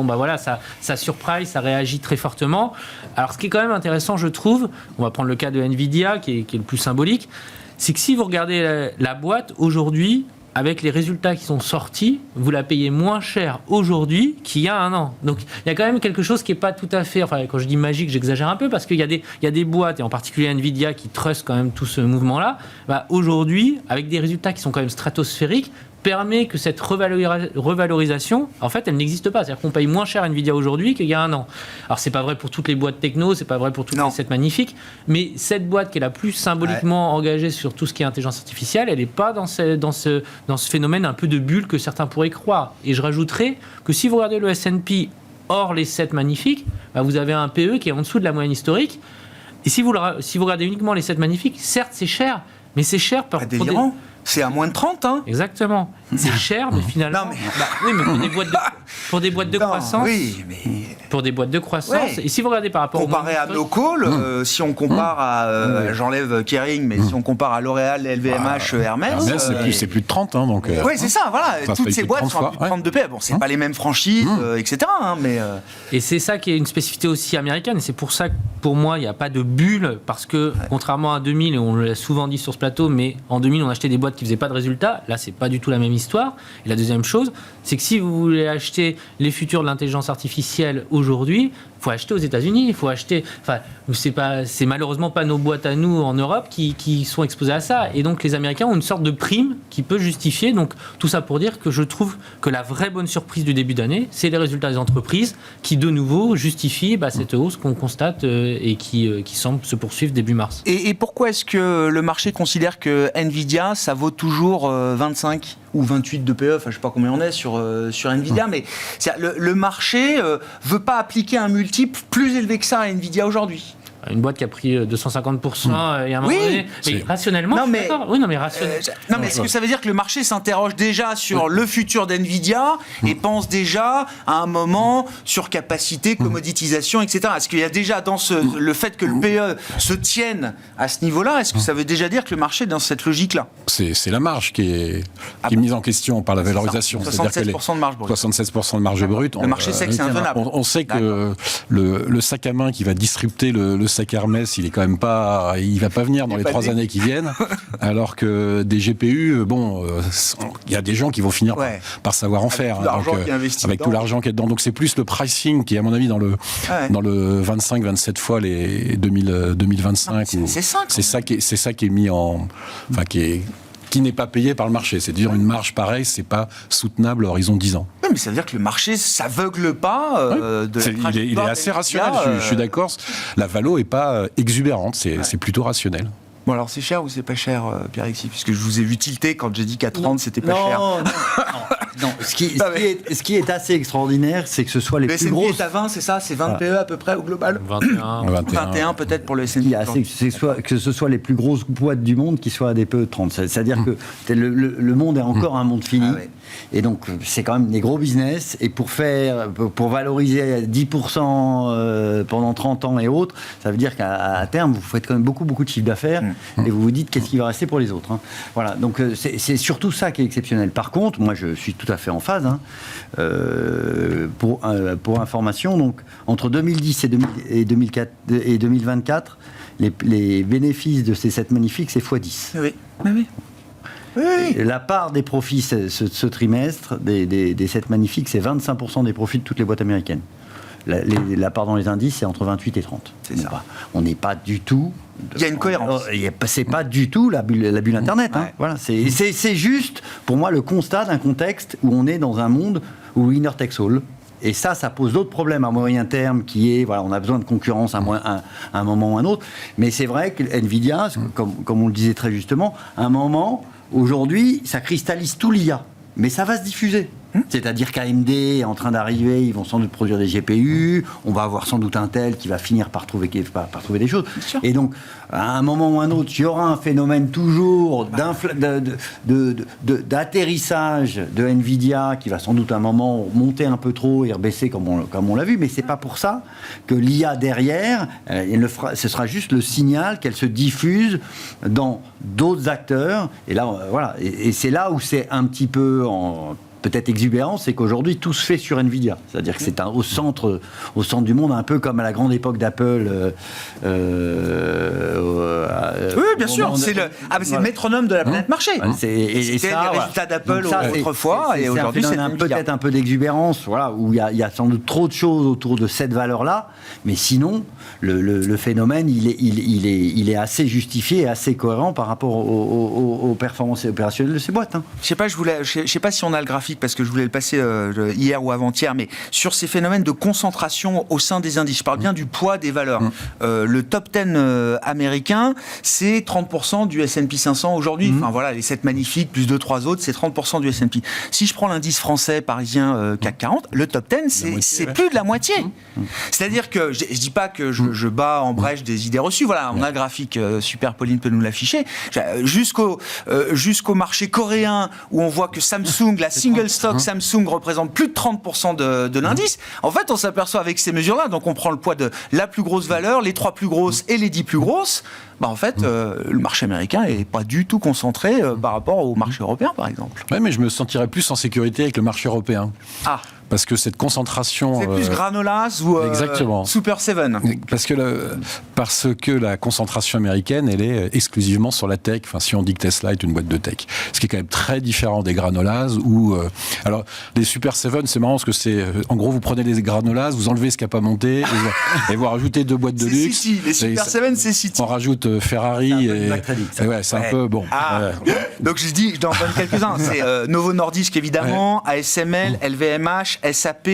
ça surprise, ça réagit très fortement. Alors ce qui est quand même intéressant, je trouve, on va prendre le cas de Nvidia, qui est le plus symbolique, c'est que si vous regardez la boîte aujourd'hui, avec les résultats qui sont sortis, vous la payez moins cher aujourd'hui qu'il y a un an. Donc il y a quand même quelque chose qui n'est pas tout à fait... Enfin, quand je dis magique, j'exagère un peu, parce qu'il y a des boîtes, et en particulier Nvidia, qui trustent quand même tout ce mouvement-là. Aujourd'hui, avec des résultats qui sont quand même stratosphériques, permet que cette revalorisation, en fait, elle n'existe pas. C'est-à-dire qu'on paye moins cher Nvidia aujourd'hui qu'il y a un an. Alors, c'est pas vrai pour toutes les boîtes techno, c'est pas vrai pour toutes les 7 magnifiques, mais cette boîte qui est la plus symboliquement engagée sur tout ce qui est intelligence artificielle, elle n'est pas dans ce phénomène un peu de bulle que certains pourraient croire. Et je rajouterais que si vous regardez le S&P hors les 7 magnifiques, vous avez un PE qui est en dessous de la moyenne historique. Et si vous regardez uniquement les 7 magnifiques, certes, c'est cher, mais c'est cher pour c'est à moins de 30, hein. Exactement. C'est cher, mais finalement... oui, mais pour des boîtes de croissance... Oui, mais... Pour des boîtes de croissance... Et si vous regardez par rapport comparé à No Call, si on compare à... j'enlève Kering, mais si on compare à L'Oréal, LVMH, Hermès... c'est plus de 30, hein, donc... oui, c'est ça, voilà. Toutes ces boîtes sont à plus de 32 P. Bon, c'est pas les mêmes franchises, etc., hein, mais... Et c'est ça qui est une spécificité aussi américaine. Et c'est pour ça que, pour moi, il n'y a pas de bulle, parce que, contrairement à 2000, et on l'a souvent dit sur ce plateau, mais en 2000, on achetait des boîtes qui faisaient pas de résultats. Là, c'est pas du tout la même histoire. Et la deuxième chose, c'est que si vous voulez acheter les futurs de l'intelligence artificielle aujourd'hui, il faut acheter aux États-Unis. Il faut acheter. Enfin, c'est malheureusement pas nos boîtes à nous en Europe qui sont exposées à ça. Et donc, les Américains ont une sorte de prime qui peut justifier. Donc, tout ça pour dire que je trouve que la vraie bonne surprise du début d'année, c'est les résultats des entreprises qui, de nouveau, justifient cette hausse qu'on constate et qui semble se poursuivre début mars. Et pourquoi est-ce que le marché considère que Nvidia, ça vaut toujours 25 ou 28 de PE, enfin je sais pas combien on est sur Nvidia, mais le marché veut pas appliquer un multiple plus élevé que ça à Nvidia aujourd'hui. Une boîte qui a pris 250% il y a un moment donné. Mais rationnellement, non, mais, oui, non, mais rationnellement. Non, mais est-ce que ça veut dire que le marché s'interroge déjà sur le futur d'Nvidia et pense déjà à un moment sur capacité, commoditisation, etc. Est-ce qu'il y a déjà dans le fait que le PE se tienne à ce niveau-là, est-ce que ça veut déjà dire que le marché est dans cette logique-là ? C'est la marge qui est mise en question par la valorisation. 76% de marge brute. 76% de marge brute. Le marché sait que c'est intenable. On sait que le sac à main qui va disrupter le sac Hermès, il est quand même pas, il va pas venir dans les 3 années qui viennent, alors que des GPU, il y a des gens qui vont finir par savoir en faire, avec tout l'argent qui est dedans. Donc c'est plus le pricing qui est à mon avis dans le 25-27 fois les 2025. C'est ça qui est mis en, qui n'est pas payé par le marché. C'est-à-dire une marge pareille, c'est pas soutenable à horizon 10 ans. Oui, mais ça veut dire que le marché s'aveugle pas il est assez rationnel, je suis d'accord. La valo est pas exubérante, c'est plutôt rationnel. Bon, alors c'est cher ou c'est pas cher, Pierre-Alexis ? Puisque je vous ai vu tilter quand j'ai dit qu'à 30 c'était pas cher. Non. Ce qui est assez extraordinaire, c'est que ce soit les plus grosses... Le S&P est à 20, c'est ça ? C'est 20 PE à peu près au global ? 21 peut-être pour le S&P. Que ce soit les plus grosses boîtes du monde qui soient à des PE de 30. C'est-à-dire que le monde est encore un monde fini. Et donc, c'est quand même des gros business. Et pour valoriser à 10% pendant 30 ans et autres, ça veut dire qu'à terme, vous faites quand même beaucoup de chiffre d'affaires et vous vous dites qu'est-ce qui va rester pour les autres. Hein. Voilà. Donc, c'est surtout ça qui est exceptionnel. Par contre, moi, je suis tout à fait en phase. Pour information, donc, entre 2010 et 2024, les bénéfices de ces 7 magnifiques, c'est x10. Oui. La part des profits ce trimestre des 7 magnifiques, c'est 25% des profits de toutes les boîtes américaines. la part dans les indices, c'est entre 28 et 30. C'est ça. On n'est pas du tout... Il y a une cohérence. C'est pas du tout la bulle Internet. Hein. Ouais. Voilà, c'est juste, pour moi, le constat d'un contexte où on est dans un monde où winner takes all. Et ça pose d'autres problèmes à moyen terme, qui est, voilà, on a besoin de concurrence à un moment ou à un autre. Mais c'est vrai que Nvidia, comme on le disait très justement, à un moment, aujourd'hui, ça cristallise tout l'IA. Mais ça va se diffuser. C'est-à-dire qu'AMD est en train d'arriver, ils vont sans doute produire des GPU, on va avoir sans doute Intel qui va finir par trouver des choses. Et donc, à un moment ou à un autre, il y aura un phénomène toujours d'atterrissage de Nvidia qui va sans doute à un moment monter un peu trop et rebaisser comme on l'a vu, mais c'est pas pour ça que l'IA derrière, ce sera juste le signal qu'elle se diffuse dans d'autres acteurs. Et là, voilà, et c'est là où c'est un petit peu peut-être exubérant, c'est qu'aujourd'hui tout se fait sur Nvidia. C'est-à-dire que c'est au centre du monde, un peu comme à la grande époque d'Apple. Oui, bien sûr. C'est le métronome de la planète marché. C'était le résultat d'Apple autrefois, et aujourd'hui c'est peut-être un peu d'exubérance, voilà, où il y a sans doute trop de choses autour de cette valeur-là, mais sinon le phénomène il est assez justifié et assez cohérent par rapport aux performances opérationnelles de ces boîtes. Hein. Je sais pas si on a le graphique, parce que je voulais le passer hier ou avant-hier, mais sur ces phénomènes de concentration au sein des indices, je parle bien du poids des valeurs. Le top 10 américain, c'est 30% du S&P 500 aujourd'hui. Enfin voilà, les 7 magnifiques, plus 2-3 autres, c'est 30% du S&P. Si je prends l'indice français parisien CAC 40, le top 10, c'est plus de la moitié. C'est-à-dire que, je dis pas que je bats en brèche des idées reçues, voilà, on a le graphique, super, Pauline peut nous l'afficher, jusqu'au marché coréen, où on voit que Samsung, la single stock Samsung représente plus de 30% de l'indice. En fait, on s'aperçoit avec ces mesures-là, donc on prend le poids de la plus grosse valeur, les 3 plus grosses et les 10 plus grosses. En fait, le marché américain n'est pas du tout concentré par rapport au marché européen, par exemple. Oui, mais je me sentirais plus en sécurité avec le marché européen. Ah. Parce que cette concentration... C'est plus Granolas ou Super 7. Parce que la concentration américaine, elle est exclusivement sur la tech. Enfin, si on dit que Tesla est une boîte de tech. Ce qui est quand même très différent des Granolas ou... alors, les Super 7, c'est marrant parce que c'est... en gros, vous prenez les Granolas, vous enlevez ce qui n'a pas monté et vous rajoutez 2 boîtes de luxe. City. Les Super 7, c'est City. On rajoute Ferrari c'est un peu... Bon. Donc, je t'en donne quelques-uns. C'est Novo Nordisk, évidemment, ASML, LVMH, SAP,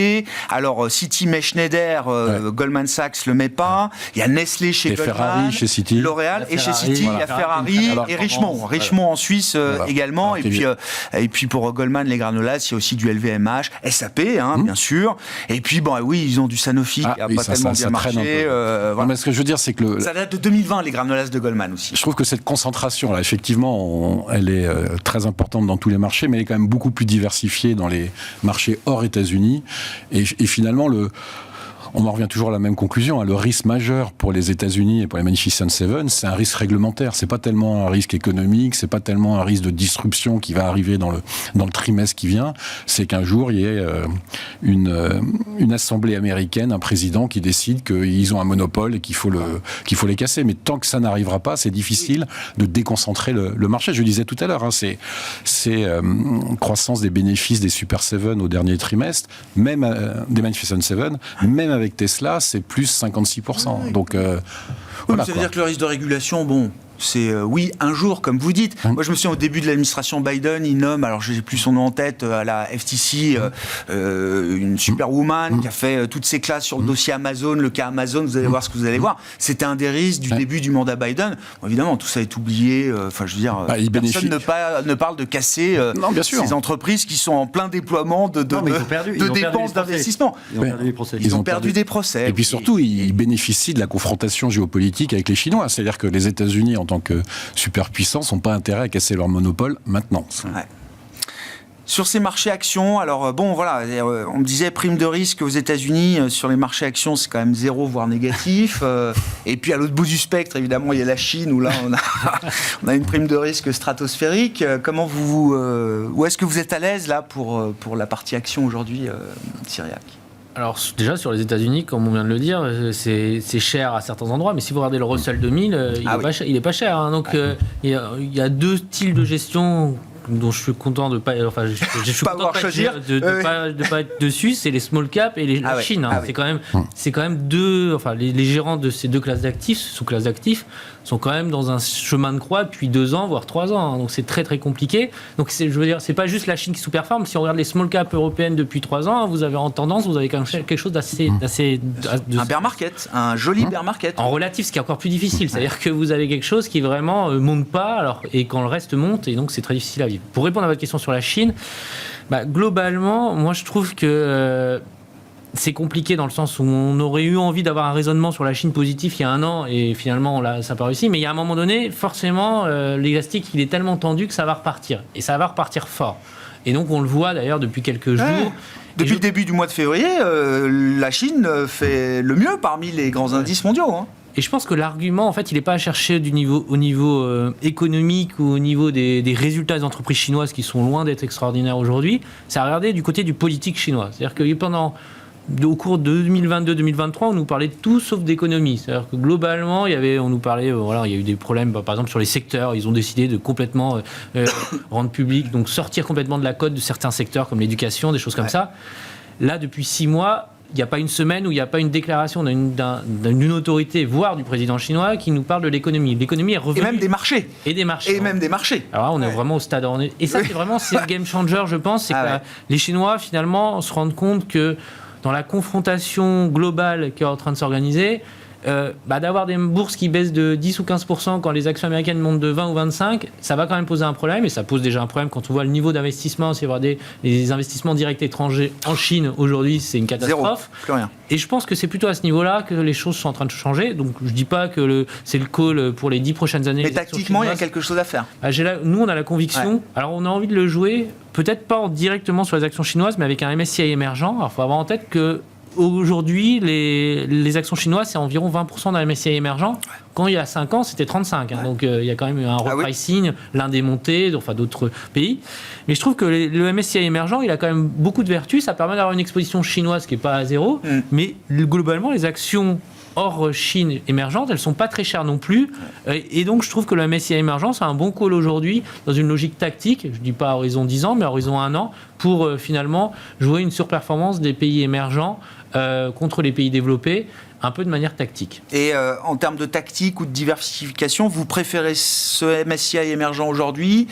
alors City met Schneider, Goldman Sachs le met pas, il y a Nestlé chez Goldman, Ferrari chez City, L'Oréal, et chez City il y a Ferrari et Richemont en Suisse également, et puis pour Goldman les granolas, il y a aussi du LVMH, SAP bien sûr, et puis oui, ils ont du Sanofi qui a pas tellement bien marché. Voilà. Mais ce que je veux dire, c'est que ça date de 2020 les granolas de Goldman aussi. Je trouve que cette concentration là, effectivement, elle est très importante dans tous les marchés, mais elle est quand même beaucoup plus diversifiée dans les marchés hors États-Unis. Et finalement, on en revient toujours à la même conclusion. Le risque majeur pour les États-Unis et pour les Magnificent Seven, c'est un risque réglementaire. C'est pas tellement un risque économique, c'est pas tellement un risque de disruption qui va arriver dans le trimestre qui vient. C'est qu'un jour, il y ait une assemblée américaine, un président qui décide qu'ils ont un monopole et qu'il faut les casser. Mais tant que ça n'arrivera pas, c'est difficile de déconcentrer le marché. Je le disais tout à l'heure, c'est croissance des bénéfices des Super 7 au dernier trimestre, même des Magnificent Seven, même avec Tesla, c'est plus 56%. Donc, ça veut dire que le risque de régulation, c'est un jour, comme vous dites. Moi, je me souviens au début de l'administration Biden, il nomme, alors je n'ai plus son nom en tête, à la FTC, une superwoman qui a fait toutes ses classes sur le dossier Amazon, le cas Amazon, vous allez voir ce que vous allez voir. C'était un des risques du début du mandat Biden. Évidemment, tout ça est oublié. Personne ne parle de casser ces entreprises qui sont en plein déploiement de dépenses d'investissement. Ils ont perdu des procès. Et puis surtout, ils bénéficient de la confrontation géopolitique avec les Chinois. C'est-à-dire que les États-Unis, en tant que superpuissance, n'ont pas intérêt à casser leur monopole maintenant. Ouais. Sur ces marchés actions, alors on me disait prime de risque aux États-Unis sur les marchés actions, c'est quand même 0 voire négatif. Et puis à l'autre bout du spectre, évidemment, il y a la Chine où là on a une prime de risque stratosphérique. Comment où est-ce que vous êtes à l'aise là pour la partie action aujourd'hui, Cyriac ? Alors déjà sur les États-Unis, comme on vient de le dire, c'est cher à certains endroits, mais si vous regardez le Russell 2000, il est pas cher. Donc il y a 2 styles de gestion dont je suis content de pas, enfin, je suis Pas content avoir choisi. de pas être dessus, c'est les small cap et la Chine. Hein. C'est quand même deux, enfin, les gérants de ces deux classes d'actifs, sous-classes d'actifs, sont quand même dans un chemin de croix depuis 2 ans, voire 3 ans. Hein. Donc c'est très très compliqué. Donc je veux dire, c'est pas juste la Chine qui sous-performe. Si on regarde les small cap européennes depuis 3 ans, vous avez en tendance, vous avez quand même quelque chose d'assez un bear market, un joli bear market. En relatif, ce qui est encore plus difficile, c'est-à-dire que vous avez quelque chose qui vraiment monte pas, alors, et quand le reste monte, et donc c'est très difficile à vivre. Pour répondre à votre question sur la Chine, globalement, moi je trouve que c'est compliqué dans le sens où on aurait eu envie d'avoir un raisonnement sur la Chine positif il y a 1 an, et finalement ça n'a pas réussi, mais il y a un moment donné, forcément, l'élastique il est tellement tendu que ça va repartir, et ça va repartir fort. Et donc on le voit d'ailleurs depuis quelques jours. Depuis le début du mois de février, la Chine fait le mieux parmi les grands indices mondiaux. Hein. Et je pense que l'argument, en fait, il n'est pas à chercher au niveau économique ou au niveau des résultats des entreprises chinoises qui sont loin d'être extraordinaires aujourd'hui. C'est à regarder du côté du politique chinois. C'est-à-dire que au cours de 2022-2023, on nous parlait de tout sauf d'économie. C'est-à-dire que globalement, on nous parlait, il y a eu des problèmes, par exemple sur les secteurs. Ils ont décidé de complètement rendre public, donc sortir complètement de la cote de certains secteurs comme l'éducation, des choses comme ça. Là, depuis 6 mois, il n'y a pas une semaine où il n'y a pas une déclaration d'une autorité, voire du président chinois, qui nous parle de l'économie. L'économie est revenue. Et même des marchés. Même des marchés. Alors là, on est vraiment au stade. Et ça, c'est le game changer, je pense. C'est que les Chinois, finalement, se rendent compte que dans la confrontation globale qui est en train de s'organiser, d'avoir des bourses qui baissent de 10 ou 15% quand les actions américaines montent de 20 ou 25, ça va quand même poser un problème, et ça pose déjà un problème quand on voit le niveau d'investissement. Si y avoir des investissements directs étrangers en Chine aujourd'hui, c'est une catastrophe. 0, plus rien. Et je pense que c'est plutôt à ce niveau-là que les choses sont en train de changer. Donc je dis pas que c'est le call pour les 10 prochaines années. Mais tactiquement, il y a quelque chose à faire. Nous, on a la conviction. Alors on a envie de le jouer, peut-être pas directement sur les actions chinoises, mais avec un MSCI émergent. Alors il faut avoir en tête que aujourd'hui, les actions chinoises, c'est environ 20% d'un MSCI émergent. Quand il y a 5 ans, c'était 35%. Hein. Donc il y a quand même un repricing, l'un des montées, enfin d'autres pays. Mais je trouve que le MSCI émergent, il a quand même beaucoup de vertus. Ça permet d'avoir une exposition chinoise qui n'est pas à zéro. Mais globalement, les actions hors Chine émergente, elles ne sont pas très chères non plus. Et donc, je trouve que le MSCI émergent, c'est un bon call aujourd'hui, dans une logique tactique, je ne dis pas à horizon 10 ans, mais à horizon 1 an, pour finalement jouer une surperformance des pays émergents contre les pays développés, un peu de manière tactique. Et en termes de tactique ou de diversification, vous préférez ce MSCI émergent aujourd'hui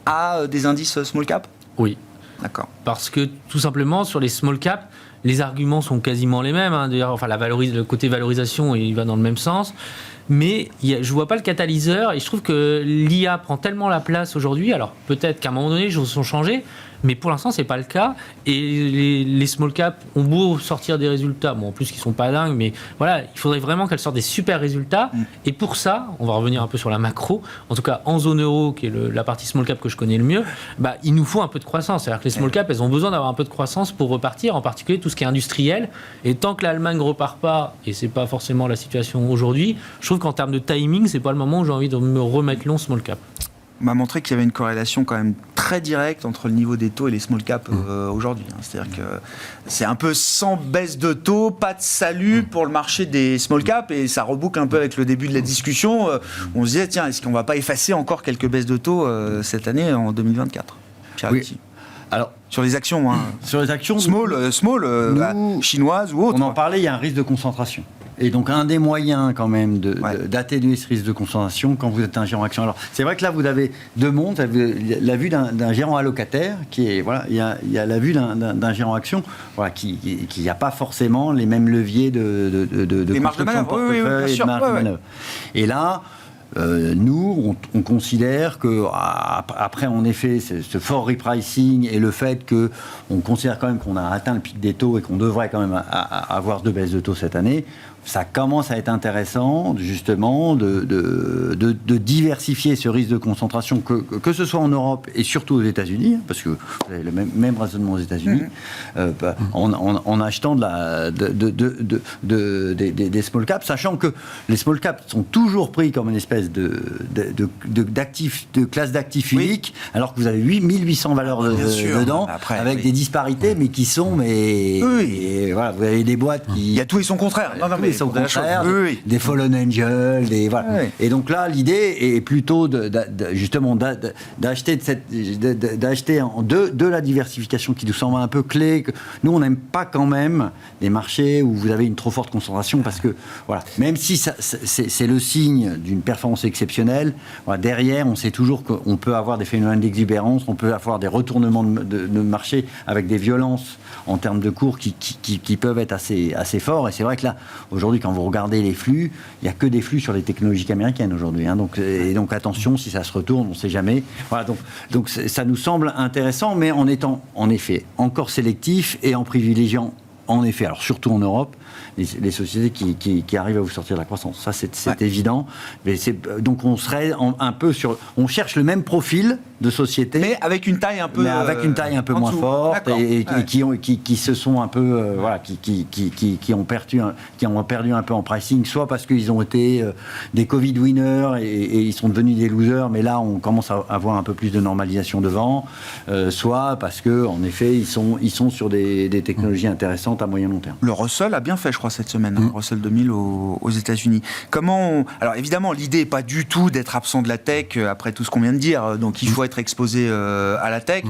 à des indices small cap ? Oui. D'accord. Parce que, tout simplement, sur les small cap, les arguments sont quasiment les mêmes. Hein. D'ailleurs, enfin, le côté valorisation, il va dans le même sens. Mais je ne vois pas le catalyseur, et je trouve que l'IA prend tellement la place aujourd'hui. Alors, peut-être qu'à un moment donné, les choses ont changé, mais pour l'instant, ce n'est pas le cas. Et les small cap ont beau sortir des résultats, en plus, qui ne sont pas dingues, mais voilà, il faudrait vraiment qu'elles sortent des super résultats. Et pour ça, on va revenir un peu sur la macro, en tout cas en zone euro, qui est la partie small cap que je connais le mieux, il nous faut un peu de croissance. C'est-à-dire que les small cap, elles ont besoin d'avoir un peu de croissance pour repartir, en particulier tout ce qui est industriel. Et tant que l'Allemagne ne repart pas, et ce n'est pas forcément la situation aujourd'hui, je trouve qu'en termes de timing, ce n'est pas le moment où j'ai envie de me remettre long small cap. On m'a montré qu'il y avait une corrélation quand même très directe entre le niveau des taux et les small cap aujourd'hui. C'est-à-dire que c'est un peu sans baisse de taux, pas de salut pour le marché des small cap, et ça reboucle un peu avec le début de la discussion. On se disait, tiens, est-ce qu'on ne va pas effacer encore quelques baisses de taux cette année, en 2024 ? Oui. Alors, sur les actions, sur les actions, small, chinoises ou autres. On en parlait, il y a un risque de concentration. Et donc, un des moyens, quand même, d'atténuer ce risque de concentration quand vous êtes un gérant action. Alors, c'est vrai que là, vous avez deux mondes. Vous avez la vue d'un gérant allocataire, qui est, voilà, il y a la vue d'un gérant action, voilà, qui n'a pas forcément les mêmes leviers de marges de manœuvre, portefeuille et de marge de manœuvre. Et là, nous, on considère que après, en effet, ce fort repricing et le fait qu'on considère quand même qu'on a atteint le pic des taux et qu'on devrait quand même avoir de baisses de taux cette année, ça commence à être intéressant, justement, de diversifier ce risque de concentration, que ce soit en Europe et surtout aux États-Unis, parce que vous avez le même raisonnement aux États-Unis, en achetant des small caps, sachant que les small caps sont toujours pris comme une espèce espèce de classe d'actifs uniques, alors que vous avez 1800 valeurs dedans, après, avec des disparités, mais qui sont... Et voilà, vous avez des boîtes qui... Il y a tout et son contraire. Non, mais son contraire, des Fallen Angels, voilà. Et donc là, l'idée est plutôt justement d'acheter de la diversification qui nous semble un peu clé. Nous, on n'aime pas quand même des marchés où vous avez une trop forte concentration, parce que voilà, même si c'est le signe d'une performance exceptionnelle, voilà, derrière, on sait toujours qu'on peut avoir des phénomènes d'exubérance, on peut avoir des retournements de marché avec des violences en termes de cours qui peuvent être assez forts. Et c'est vrai que là, aujourd'hui, quand vous regardez les flux, il n'y a que des flux sur les technologies américaines aujourd'hui. Hein. Donc attention, si ça se retourne, on ne sait jamais. Voilà, donc ça nous semble intéressant, mais en étant en effet encore sélectif et en privilégiant, en effet, alors surtout en Europe, les sociétés qui arrivent à vous sortir de la croissance. Ça, c'est évident. Mais donc on serait un peu sur... On cherche le même profil de société, mais avec une taille un peu moins forte, et qui se sont un peu qui ont perdu un peu en pricing, soit parce qu'ils ont été des Covid winners et ils sont devenus des losers, mais là on commence à avoir un peu plus de normalisation devant, soit parce que en effet ils sont sur des technologies intéressantes à moyen long terme. Le Russell a bien fait, je crois, cette semaine, Russell 2000 aux États-Unis. Alors évidemment, l'idée n'est pas du tout d'être absent de la tech après tout ce qu'on vient de dire, donc il faut être exposé à la tech.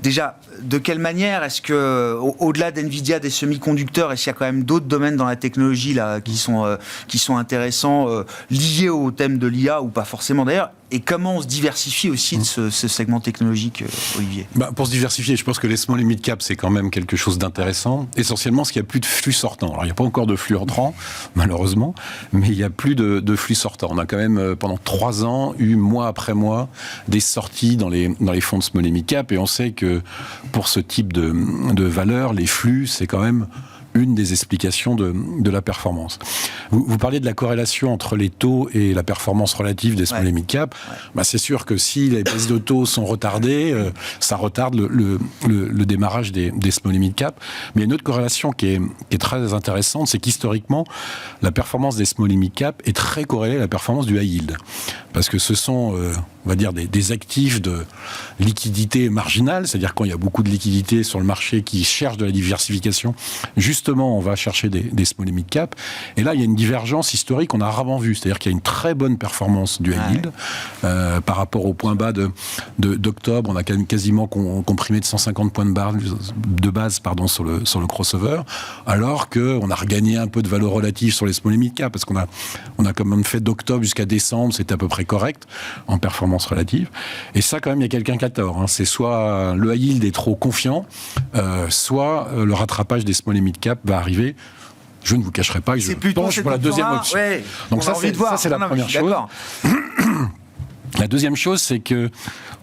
Déjà, de quelle manière est-ce que, au-delà d'NVIDIA, des semi-conducteurs, est-ce qu'il y a quand même d'autres domaines dans la technologie là, qui sont intéressants, liés au thème de l'IA, ou pas forcément d'ailleurs? Et comment on se diversifie aussi de ce segment technologique, Olivier? Pour se diversifier, je pense que les small et mid cap, c'est quand même quelque chose d'intéressant. Essentiellement, parce qu'il n'y a plus de flux sortants. Alors, il n'y a pas encore de flux entrants, malheureusement, mais il n'y a plus de flux sortants. On a quand même, pendant 3 ans, eu mois après mois des sorties dans les fonds de small et mid cap, et on sait que pour ce type de valeur, les flux, c'est quand même une des explications de la performance. Vous parliez de la corrélation entre les taux et la performance relative des small et mid cap. C'est sûr que si les baisses de taux sont retardées, ça retarde le démarrage des small et mid cap. Mais il y a une autre corrélation qui est très intéressante, c'est qu'historiquement, la performance des small et mid cap est très corrélée à la performance du high yield. Parce que ce sont, on va dire, des actifs de liquidité marginale, c'est-à-dire quand il y a beaucoup de liquidités sur le marché qui cherchent de la diversification, justement, on va chercher des small et mid cap. Et là, il y a une divergence historique qu'on a rarement vue, c'est-à-dire qu'il y a une très bonne performance du high yield par rapport au point bas d'octobre. On a quasiment comprimé de 150 points de base sur le crossover, alors qu'on a regagné un peu de valeur relative sur les small et mid cap, parce qu'on a quand même fait d'octobre jusqu'à décembre, c'était à peu près correct en performance relative. Et ça, quand même, il y a quelqu'un qui a tort. C'est soit le high yield est trop confiant, soit le rattrapage des small et mid cap va arriver. Je ne vous cacherai pas que je penche pour la deuxième option. Ouais, donc ça, c'est la première chose. La deuxième chose, c'est que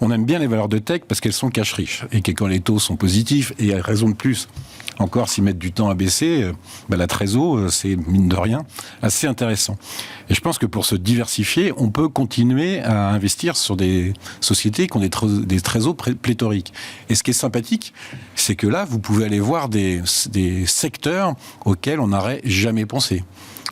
on aime bien les valeurs de tech parce qu'elles sont cash riches, et que quand les taux sont positifs, et à raison de plus, encore s'ils mettent du temps à baisser, la trésor, c'est mine de rien assez intéressant. Et je pense que pour se diversifier, on peut continuer à investir sur des sociétés qui ont des trésors pléthoriques. Et ce qui est sympathique, c'est que là, vous pouvez aller voir des secteurs auxquels on n'aurait jamais pensé.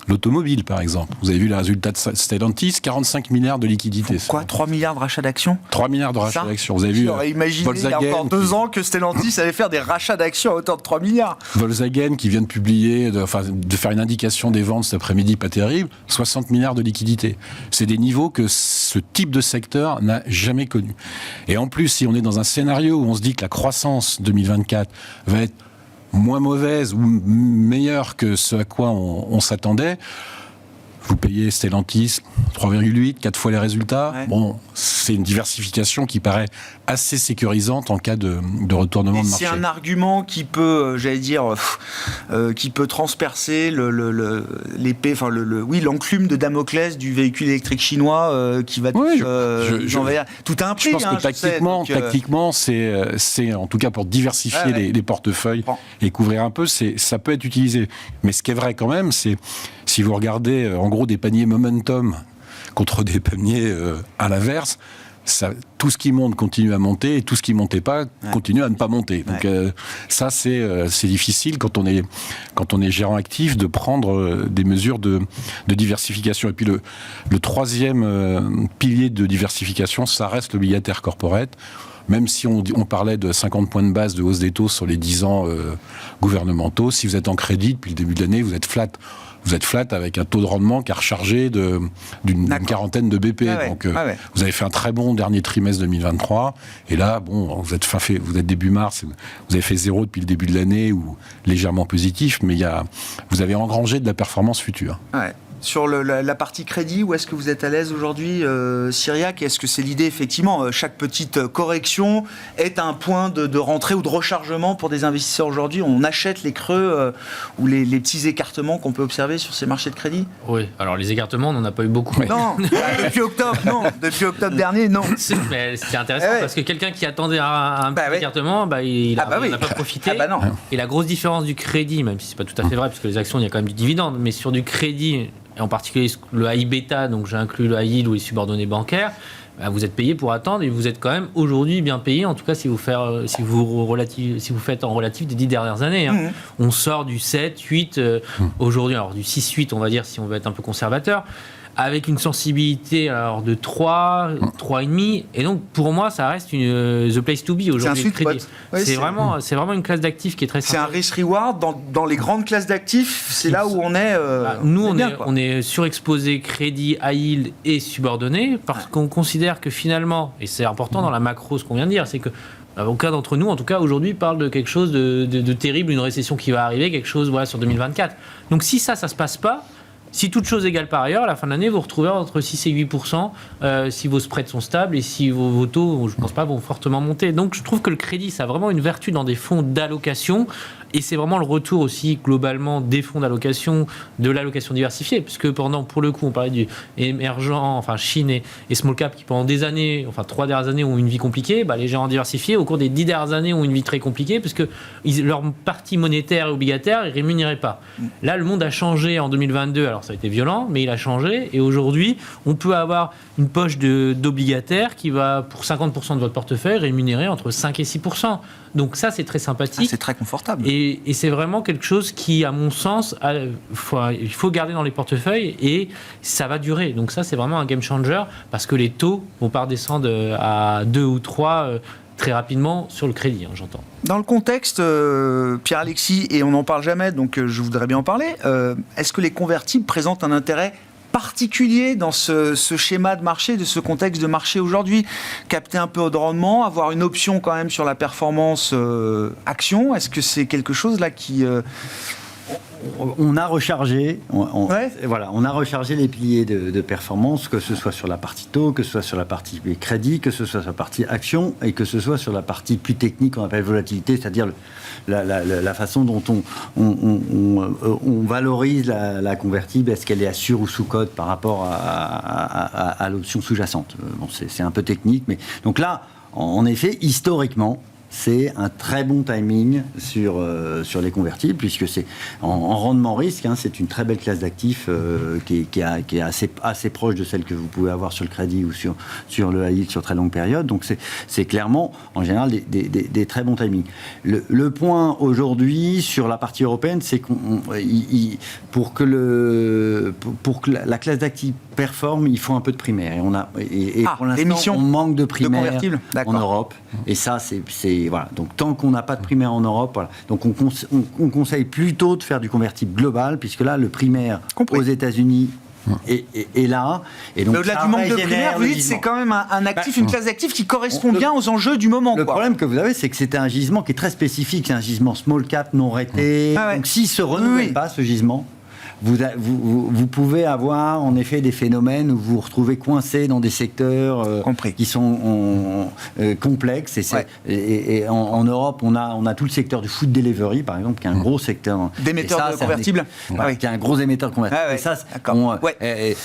L'automobile, par exemple. Vous avez vu les résultats de Stellantis, 45 milliards de liquidités. Quoi, 3 milliards de rachats d'actions? 3 milliards de rachats d'actions. Vous avez vu J'aurais imaginé Volkswagen, il y a encore 2 ans que Stellantis allait faire des rachats d'actions à hauteur de 3 milliards. Volkswagen qui vient de publier, de faire une indication des ventes cet après-midi, pas terrible, 60 milliards de liquidités. C'est des niveaux que ce type de secteur n'a jamais connus. Et en plus, si on est dans un scénario où on se dit que la croissance 2024 va être moins mauvaise ou meilleure que ce à quoi on s'attendait, vous payez Stellantis 3,8, 4 fois les résultats. Ouais. Bon, c'est une diversification qui paraît assez sécurisante en cas de retournement de marché. C'est un argument qui peut, qui peut transpercer l'épée, l'enclume de Damoclès du véhicule électrique chinois qui va tout à un prix. Je pense que tactiquement, c'est en tout cas pour diversifier les portefeuilles et couvrir un peu, ça peut être utilisé. Mais ce qui est vrai quand même, c'est si vous regardez en gros des paniers momentum contre des paniers à l'inverse, tout ce qui monte continue à monter et tout ce qui ne montait pas continue à ne pas monter. Donc ça, c'est difficile quand on est gérant actif de prendre des mesures de diversification. Et puis le troisième pilier de diversification, ça reste l'obligataire corporate. Même si on parlait de 50 points de base de hausse des taux sur les 10 ans gouvernementaux, si vous êtes en crédit depuis le début de l'année, vous êtes flat. Vous êtes flat avec un taux de rendement qui a rechargé d'une quarantaine de BP. Donc, vous avez fait un très bon dernier trimestre 2023. Et là, bon, vous êtes début mars, vous avez fait 0 depuis le début de l'année ou légèrement positif, mais vous avez engrangé de la performance future. Ouais. Sur la partie crédit, où est-ce que vous êtes à l'aise aujourd'hui, Cyriac? Est-ce que c'est l'idée, effectivement, chaque petite correction est un point de rentrée ou de rechargement pour des investisseurs aujourd'hui? On achète les creux ou les petits écartements qu'on peut observer sur ces marchés de crédit? Oui, alors les écartements, on n'en a pas eu beaucoup. Non, depuis octobre, non. Depuis octobre dernier, non. Mais c'était intéressant parce que quelqu'un qui attendait un petit écartement, il n'en a pas profité. Non. Et la grosse différence du crédit, même si c'est pas tout à fait vrai, parce que les actions, il y a quand même du dividende, mais sur du crédit, et en particulier le high bêta, donc j'ai inclus le high yield ou les subordonnés bancaires, vous êtes payé pour attendre et vous êtes quand même aujourd'hui bien payé, en tout cas si vous faites en relatif des 10 dernières années. Hein. On sort du 7, 8, aujourd'hui, alors du 6, 8 on va dire si on veut être un peu conservateur, avec une sensibilité alors, de 3, 3,5. Et donc, pour moi, ça reste the place to be aujourd'hui. C'est un sweet spot. C'est vraiment une classe d'actifs qui est très C'est un risk-reward. Dans les grandes classes d'actifs, c'est là où on est. Nous, on est surexposé crédit, high yield et subordonné, parce qu'on considère que finalement, et c'est important dans la macro, ce qu'on vient de dire, c'est que aucun d'entre nous, en tout cas aujourd'hui, parle de quelque chose de terrible, une récession qui va arriver, quelque chose sur 2024. Donc, si ça se passe pas, si toute chose égale par ailleurs, à la fin de l'année, vous retrouvez entre 6 et 8% si vos spreads sont stables et si vos taux, je ne pense pas, vont fortement monter. Donc, je trouve que le crédit, ça a vraiment une vertu dans des fonds d'allocation. Et c'est vraiment le retour aussi, globalement, des fonds d'allocation, de l'allocation diversifiée. Puisque pour le coup, on parlait du émergent, enfin Chine et small cap, qui pendant des années, enfin 3 dernières années, ont une vie compliquée. Les gérants diversifiés, au cours des 10 dernières années, ont une vie très compliquée, puisque leur partie monétaire et obligataire, ils ne rémunéraient pas. Là, le monde a changé en 2022. Alors, ça a été violent, mais il a changé. Et aujourd'hui, on peut avoir une poche d'obligataire qui va, pour 50% de votre portefeuille, rémunérer entre 5 et 6%. Donc ça, c'est très sympathique. C'est très confortable. Et c'est vraiment quelque chose qui, à mon sens, il faut garder dans les portefeuilles et ça va durer. Donc ça, c'est vraiment un game changer parce que les taux vont pas redescendre à 2 ou 3 très rapidement sur le crédit, j'entends. Dans le contexte, Pierre-Alexis, et on n'en parle jamais, donc je voudrais bien en parler, est-ce que les convertibles présentent un intérêt particulier dans ce schéma de marché, de ce contexte de marché aujourd'hui? Capter un peu de rendement, avoir une option quand même sur la performance action, est-ce que c'est quelque chose là qui... On a rechargé, on a rechargé les piliers de performance, que ce soit sur la partie taux, que ce soit sur la partie crédit, que ce soit sur la partie action et que ce soit sur la partie plus technique qu'on appelle volatilité, c'est-à-dire la façon dont on valorise la convertible, est-ce qu'elle est à sur ou sous-cote par rapport à l'option sous-jacente. Bon, c'est un peu technique, mais donc là, en effet, historiquement, c'est un très bon timing sur les convertibles, puisque c'est en rendement risque, c'est une très belle classe d'actifs qui est assez proche de celle que vous pouvez avoir sur le crédit ou sur le high yield sur très longue période. Donc c'est clairement, en général, des très bons timings. Le point aujourd'hui sur la partie européenne, c'est pour que la classe d'actifs performe, il faut un peu de primaire. Et pour l'instant, on manque de primaire en Europe. Et ça, voilà. Donc tant qu'on n'a pas de primaire en Europe, voilà. Donc on conseille plutôt de faire du convertible global, puisque là, le primaire aux États-Unis est là. Et donc, mais au-delà du manque de primaire, vous dites c'est quand même un actif, une classe d'actifs qui correspond bien aux enjeux du moment. Le problème que vous avez, c'est que c'est un gisement qui est très spécifique. C'est un gisement small cap non raté. Donc s'il ne se renouvelle pas, ce gisement, vous pouvez avoir en effet des phénomènes où vous vous retrouvez coincé dans des secteurs qui sont complexes. Et en Europe, on a tout le secteur du food delivery, par exemple, qui est un gros secteur. D'émetteurs de convertibles. Qui est un gros émetteur de convertibles. Et ça,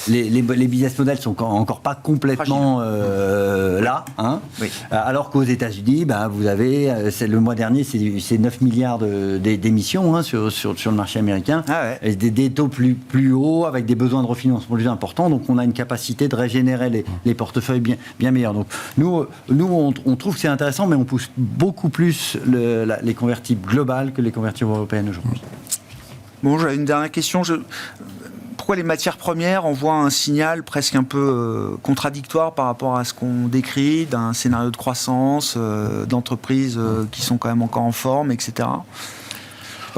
les business models sont encore pas complètement là. Alors qu'aux États-Unis, vous avez, le mois dernier, c'est 9 milliards d'émissions sur le marché américain. Et des taux taux plus hauts, avec des besoins de refinancement plus importants. Donc, on a une capacité de régénérer les portefeuilles bien meilleurs. Donc, nous on trouve que c'est intéressant, mais on pousse beaucoup plus les convertibles globales que les convertibles européennes aujourd'hui. Bon, j'avais une dernière question. Pourquoi les matières premières envoient un signal presque un peu contradictoire par rapport à ce qu'on décrit, d'un scénario de croissance, d'entreprises qui sont quand même encore en forme, etc.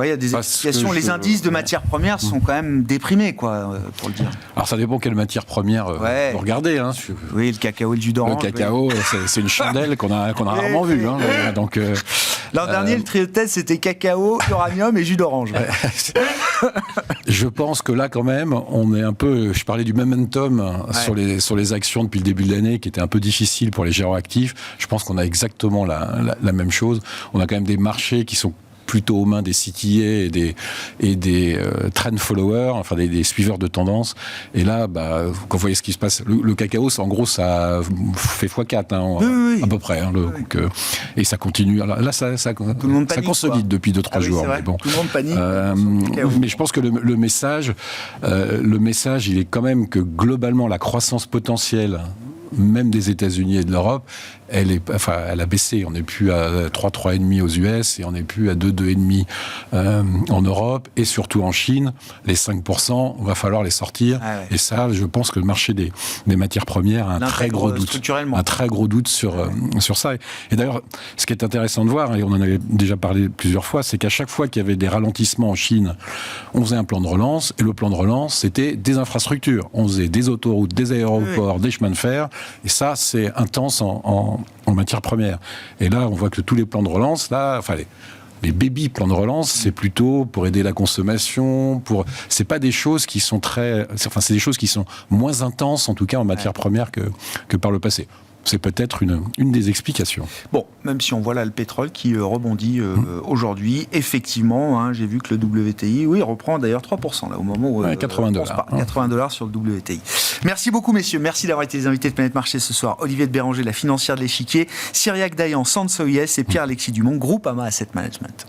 Il y a des explications. Les indices de matières premières sont quand même déprimés, quoi, pour le dire. Alors ça dépend quelle matière première vous regardez. Hein. Oui, le cacao et le jus d'orange. Le cacao, c'est une chandelle qu'on a rarement vue. Hein. Donc, l'an dernier, le trio de tête, c'était cacao, uranium et jus d'orange. Je pense que là, quand même, on est un peu... Je parlais du momentum sur les actions depuis le début de l'année, qui était un peu difficile pour les gérants actifs. Je pense qu'on a exactement la même chose. On a quand même des marchés qui sont plutôt aux mains des CTA et des trend followers, enfin des suiveurs de tendance. Et là, quand vous voyez ce qui se passe, le cacao, en gros, ça fait x4, à peu près. Hein, donc, et ça continue. Alors là, ça consolide depuis 2-3 jours. Mais bon. Tout le monde panique. Mais je pense que le message, il est quand même que globalement, la croissance potentielle, même des États-Unis et de l'Europe, elle a baissé. On n'est plus à 3,5 aux US et on n'est plus à 2,5 en Europe et surtout en Chine. Les 5%, il va falloir les sortir. Et ça, je pense que le marché des matières premières a un très gros doute sur ça. Et d'ailleurs, ce qui est intéressant de voir, et on en avait déjà parlé plusieurs fois, c'est qu'à chaque fois qu'il y avait des ralentissements en Chine, on faisait un plan de relance, et le plan de relance, c'était des infrastructures. On faisait des autoroutes, des aéroports, des chemins de fer, et ça, c'est intense en matière première. Et là, on voit que tous les plans de relance, les baby plans de relance, c'est plutôt pour aider la consommation, c'est pas des choses qui sont c'est des choses qui sont moins intenses, en tout cas en matière première que par le passé. C'est peut-être une des explications. Bon, même si on voit là le pétrole qui rebondit aujourd'hui, effectivement, j'ai vu que le WTI, reprend d'ailleurs 3% là, au moment où... $80. $80 sur le WTI. Merci beaucoup, messieurs. Merci d'avoir été les invités de Planète Marché ce soir. Olivier de Béranger, la financière de l'Échiquier, Cyriaque Dayan, Sansoyes et Pierre-Alexis Dumont, Groupama Asset Management.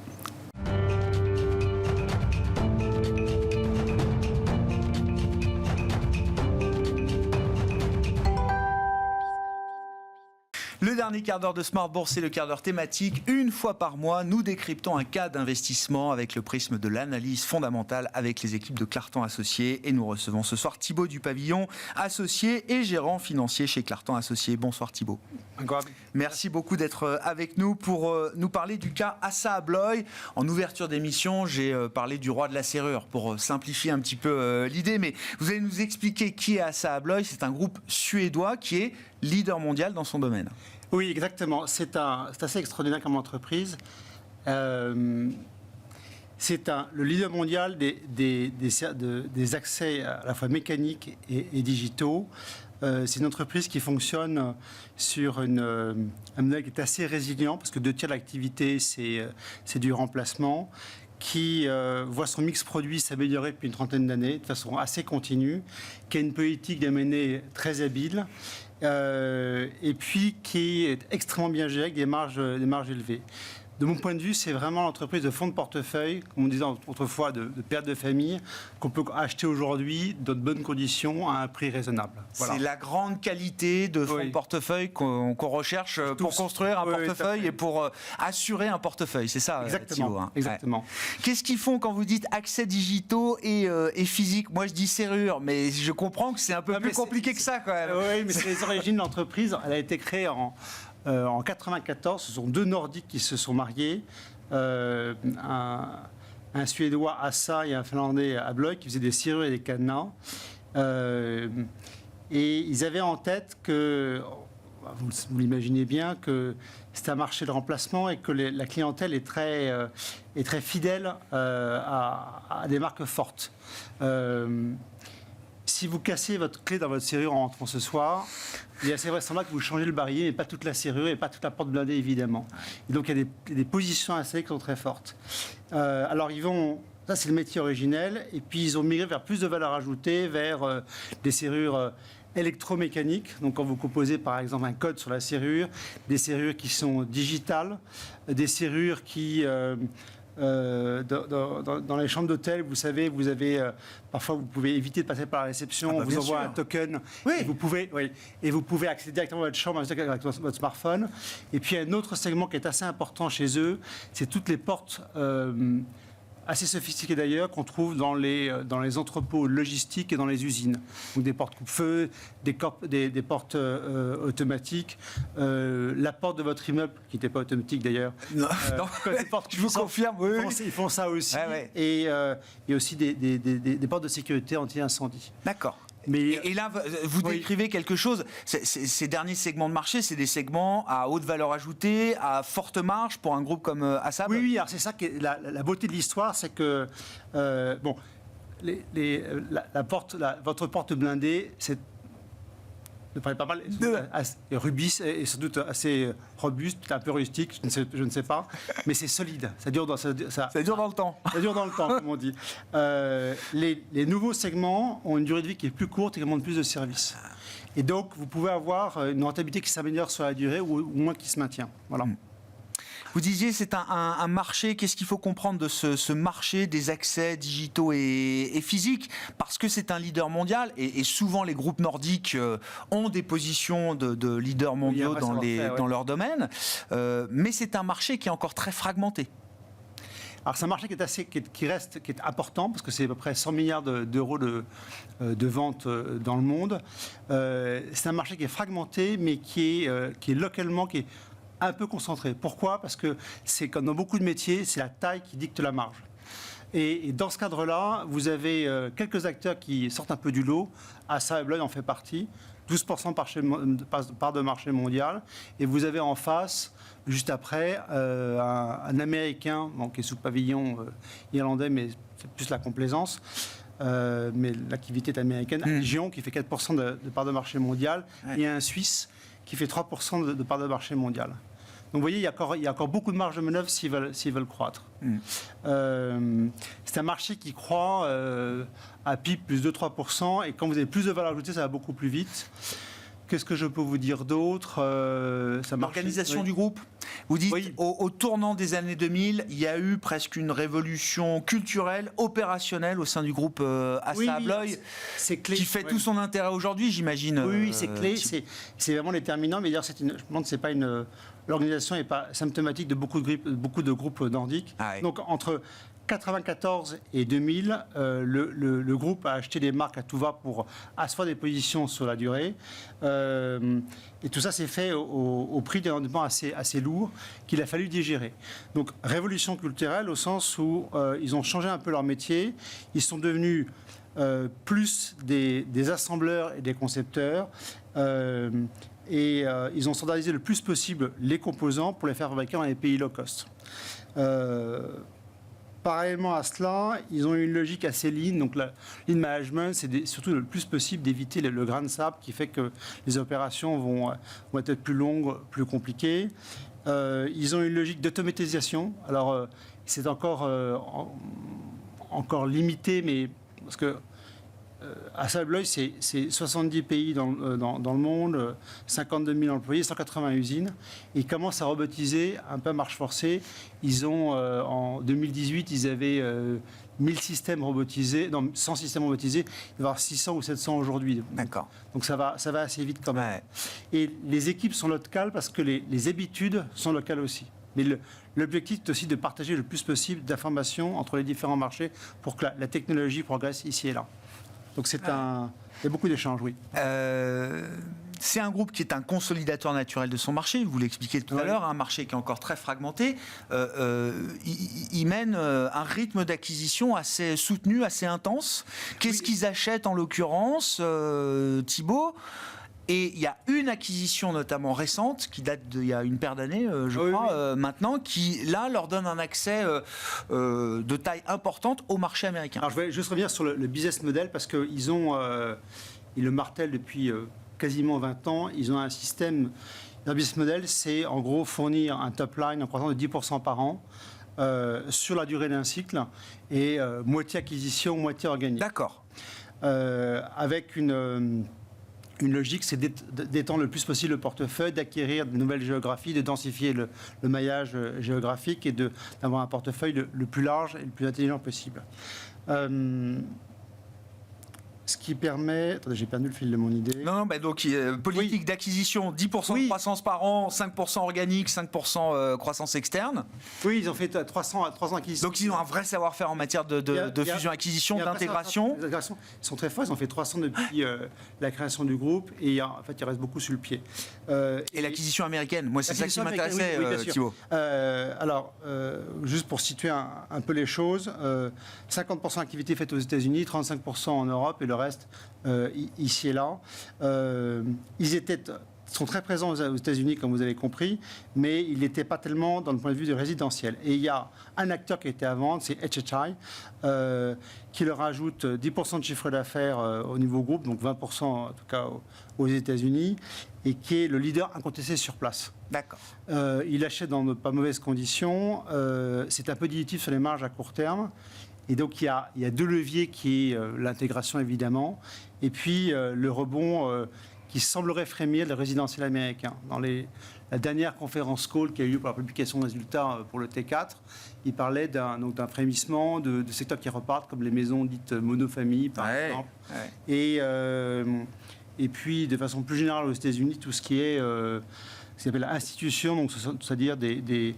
Le dernier quart d'heure de Smart Bourse, c'est le quart d'heure thématique. Une fois par mois, nous décryptons un cas d'investissement avec le prisme de l'analyse fondamentale avec les équipes de Clartan Associés. Et nous recevons ce soir Thibaut Dupavillon, associé et gérant financier chez Clartan Associés. Bonsoir Thibaut. Merci beaucoup d'être avec nous pour nous parler du cas Assa Abloy. En ouverture d'émission, j'ai parlé du roi de la serrure pour simplifier un petit peu l'idée. Mais vous allez nous expliquer qui est Assa Abloy. C'est un groupe suédois qui est leader mondial dans son domaine. Oui, exactement. C'est assez extraordinaire comme entreprise. C'est le leader mondial des accès à la fois mécaniques et digitaux. C'est une entreprise qui fonctionne sur un modèle qui est assez résilient, parce que 2/3 de l'activité, c'est du remplacement, qui voit son mix produit s'améliorer depuis une trentaine d'années, de façon assez continue, qui a une politique d'M&A très habile, et puis qui est extrêmement bien gérée avec des marges élevées. De mon point de vue, c'est vraiment l'entreprise de fonds de portefeuille, comme on disait autrefois, de père de famille, qu'on peut acheter aujourd'hui dans de bonnes conditions à un prix raisonnable. Voilà. C'est la grande qualité de fonds de portefeuille qu'on recherche pour construire un portefeuille et pour assurer un portefeuille. C'est ça, exactement, Thibaut, hein. Exactement. Ouais. Qu'est-ce qu'ils font quand vous dites accès digitaux et physique? Moi, je dis serrure, mais je comprends que c'est un peu plus compliqué que ça, quand même. Oui, mais c'est les origines de l'entreprise. Elle a été créée en 1994, ce sont deux Nordiques qui se sont mariés, un Suédois, Assa, et un Finlandais, Abloy, qui faisaient des serrures et des cadenas. Et ils avaient en tête que, vous l'imaginez bien, que c'est un marché de remplacement et que la clientèle est très fidèle à des marques fortes. Si vous cassez votre clé dans votre serrure en rentrant ce soir, il est assez vraisemblable que vous changez le barillet, mais pas toute la serrure et pas toute la porte blindée, évidemment. Et donc, il y a des positions à qui sont très fortes. Alors, ça, c'est le métier originel. Et puis, ils ont migré vers plus de valeur ajoutée, vers des serrures électromécaniques. Donc, quand vous composez, par exemple, un code sur la serrure, des serrures qui sont digitales, des serrures qui dans les chambres d'hôtel, vous savez, vous avez parfois vous pouvez éviter de passer par la réception, on vous envoie un token et vous pouvez accéder directement à votre chambre avec votre smartphone. Et puis un autre segment qui est assez important chez eux, c'est toutes les portes assez sophistiquées d'ailleurs qu'on trouve dans les entrepôts logistiques et dans les usines. Donc des portes coupe-feu, des portes automatiques, la porte de votre immeuble qui n'était pas automatique d'ailleurs. Non, je vous confirme. Oui. Ils font ça aussi. Ouais. Et aussi des portes de sécurité anti-incendie. D'accord. Mais et là, vous décrivez quelque chose. Ces derniers segments de marché, c'est des segments à haute valeur ajoutée, à forte marge pour un groupe comme Assab. Oui, alors c'est ça qui est la beauté de l'histoire, c'est que votre porte blindée, c'est pas mal. Rubis est sans doute assez robuste, un peu rustique, je ne sais pas, mais c'est solide. Ça dure dans le temps. Ça dure dans le temps, comme on dit. Les nouveaux segments ont une durée de vie qui est plus courte et qui demandent plus de services. Et donc, vous pouvez avoir une rentabilité qui s'améliore sur la durée ou au moins qui se maintient. Voilà. Vous disiez c'est un marché, qu'est-ce qu'il faut comprendre de ce marché des accès digitaux et physiques? Parce que c'est un leader mondial et souvent les groupes nordiques ont des positions de leaders mondiaux dans leur domaine, mais c'est un marché qui est encore très fragmenté. Alors c'est un marché qui est important parce que c'est à peu près 100 milliards d'euros de ventes dans le monde. C'est un marché qui est fragmenté mais qui est localement un peu concentré. Pourquoi? Parce que c'est comme dans beaucoup de métiers, c'est la taille qui dicte la marge. Et dans ce cadre-là, vous avez quelques acteurs qui sortent un peu du lot. Assa Abloy en fait partie, 12% part de marché mondial. Et vous avez en face, juste après, un Américain, qui est sous pavillon irlandais, mais c'est plus la complaisance. Mais l'activité est américaine. Gion qui fait 4% de part de marché mondial. Et un Suisse qui fait 3% de part de marché mondial. Donc vous voyez, il y a encore beaucoup de marge de manœuvre s'ils veulent croître. C'est un marché qui croît à PIB plus de 3%, et quand vous avez plus de valeur ajoutée, ça va beaucoup plus vite. Qu'est-ce que je peux vous dire d'autre? L'organisation du groupe. Vous dites, au tournant des années 2000, il y a eu presque une révolution culturelle, opérationnelle au sein du groupe Assa Abloy, qui fait tout son intérêt aujourd'hui, j'imagine. Oui, c'est clé, c'est vraiment déterminant. Mais d'ailleurs, je me demande, c'est pas l'organisation n'est pas symptomatique de beaucoup de groupes nordiques. Donc, entre 1994 et 2000, le groupe a acheté des marques à tout va pour asseoir des positions sur la durée. Et tout ça s'est fait au prix d'un rendement assez lourd qu'il a fallu digérer. Donc, révolution culturelle au sens où ils ont changé un peu leur métier. Ils sont devenus plus des assembleurs et des concepteurs. Et ils ont standardisé le plus possible les composants pour les faire fabriquer dans les pays low cost. Parallèlement à cela, ils ont une logique assez lean. Donc, la lean management, c'est surtout le plus possible d'éviter le grain de sable qui fait que les opérations vont être plus longues, plus compliquées. Ils ont une logique d'automatisation. Alors, c'est encore limité, mais parce que Assa Abloy, c'est 70 pays dans le monde, 52 000 employés, 180 usines. Ils commencent à robotiser un peu à marche forcée. Ils ont, en 2018, ils avaient 1000 systèmes robotisés, non, 100 systèmes robotisés. Il va y avoir 600 ou 700 aujourd'hui. D'accord. Donc ça va assez vite quand même. Et les équipes sont locales parce que les habitudes sont locales aussi. Mais l'objectif est aussi de partager le plus possible d'informations entre les différents marchés pour que la technologie progresse ici et là. Donc il y a beaucoup d'échanges, oui. C'est un groupe qui est un consolidateur naturel de son marché, vous l'expliquiez tout à l'heure, un marché qui est encore très fragmenté. Il mène un rythme d'acquisition assez soutenu, assez intense. Qu'est-ce qu'ils achètent en l'occurrence, Thibault ? Et il y a une acquisition notamment récente, qui date d'il y a une paire d'années, je crois, maintenant, qui, là, leur donne un accès de taille importante au marché américain. Alors, je vais juste revenir sur le business model, parce qu'ils le martèlent depuis quasiment 20 ans. Ils ont un système... Leur business model, c'est en gros fournir un top line en croissance de 10% par an sur la durée d'un cycle, et moitié acquisition, moitié organique. D'accord. Avec une une logique, c'est d'étendre le plus possible le portefeuille, d'acquérir de nouvelles géographies, de densifier le maillage géographique et d'avoir un portefeuille le plus large et le plus intelligent possible. Ce qui permet... Attendez, j'ai perdu le fil de mon idée. Non, donc politique d'acquisition, 10% de croissance par an, 5% organique, 5% croissance externe. Oui, ils ont fait 300 acquisitions. Donc ils ont un vrai savoir-faire en matière de fusion-acquisition, d'intégration. Ils sont très forts, ils ont fait 300 depuis la création du groupe, et en fait, il reste beaucoup sur le pied. Et l'acquisition américaine, moi c'est ça qui m'intéressait, Thibaut. Alors, juste pour situer un peu les choses, 50% d'activité faite aux États-Unis, 35% en Europe, et le reste ici et là. Ils sont très présents aux États-Unis, comme vous avez compris, mais ils n'étaient pas tellement dans le point de vue du résidentiel. Et il y a un acteur qui était à vendre, c'est HHI, qui leur ajoute 10% de chiffre d'affaires au niveau groupe, donc 20% en tout cas aux États-Unis, et qui est le leader incontesté sur place. D'accord. Il achète dans de pas mauvaises conditions. C'est un peu dilutif sur les marges à court terme. Et donc, il y a deux leviers qui est l'intégration, évidemment, et puis le rebond qui semblerait frémir le résidentiel américain. Dans la dernière conférence call qui a eu lieu pour la publication de résultats pour le T4, il parlait d'un frémissement de secteurs qui repartent, comme les maisons dites monofamilles, par exemple. Ouais. Et puis, de façon plus générale, aux États-Unis, tout ce qui est... ce qu'on appelle institution, donc c'est-à-dire des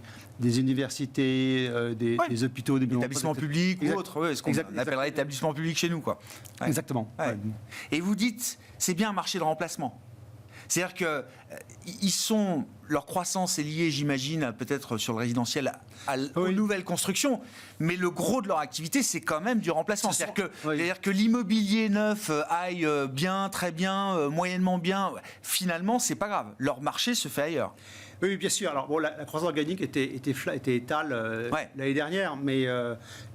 universités, des hôpitaux, des établissements publics ou autres, ce qu'on appellerait établissements publics chez nous, quoi. Ouais. Exactement. Ouais. Et vous dites, c'est bien un marché de remplacement. C'est-à-dire que leur croissance est liée, j'imagine, peut-être sur le résidentiel, aux nouvelles constructions, mais le gros de leur activité, c'est quand même du remplacement. C'est-à-dire que l'immobilier neuf aille bien, très bien, moyennement bien, finalement, c'est pas grave. Leur marché se fait ailleurs. Oui, bien sûr. Alors, la croissance organique était étale l'année dernière, mais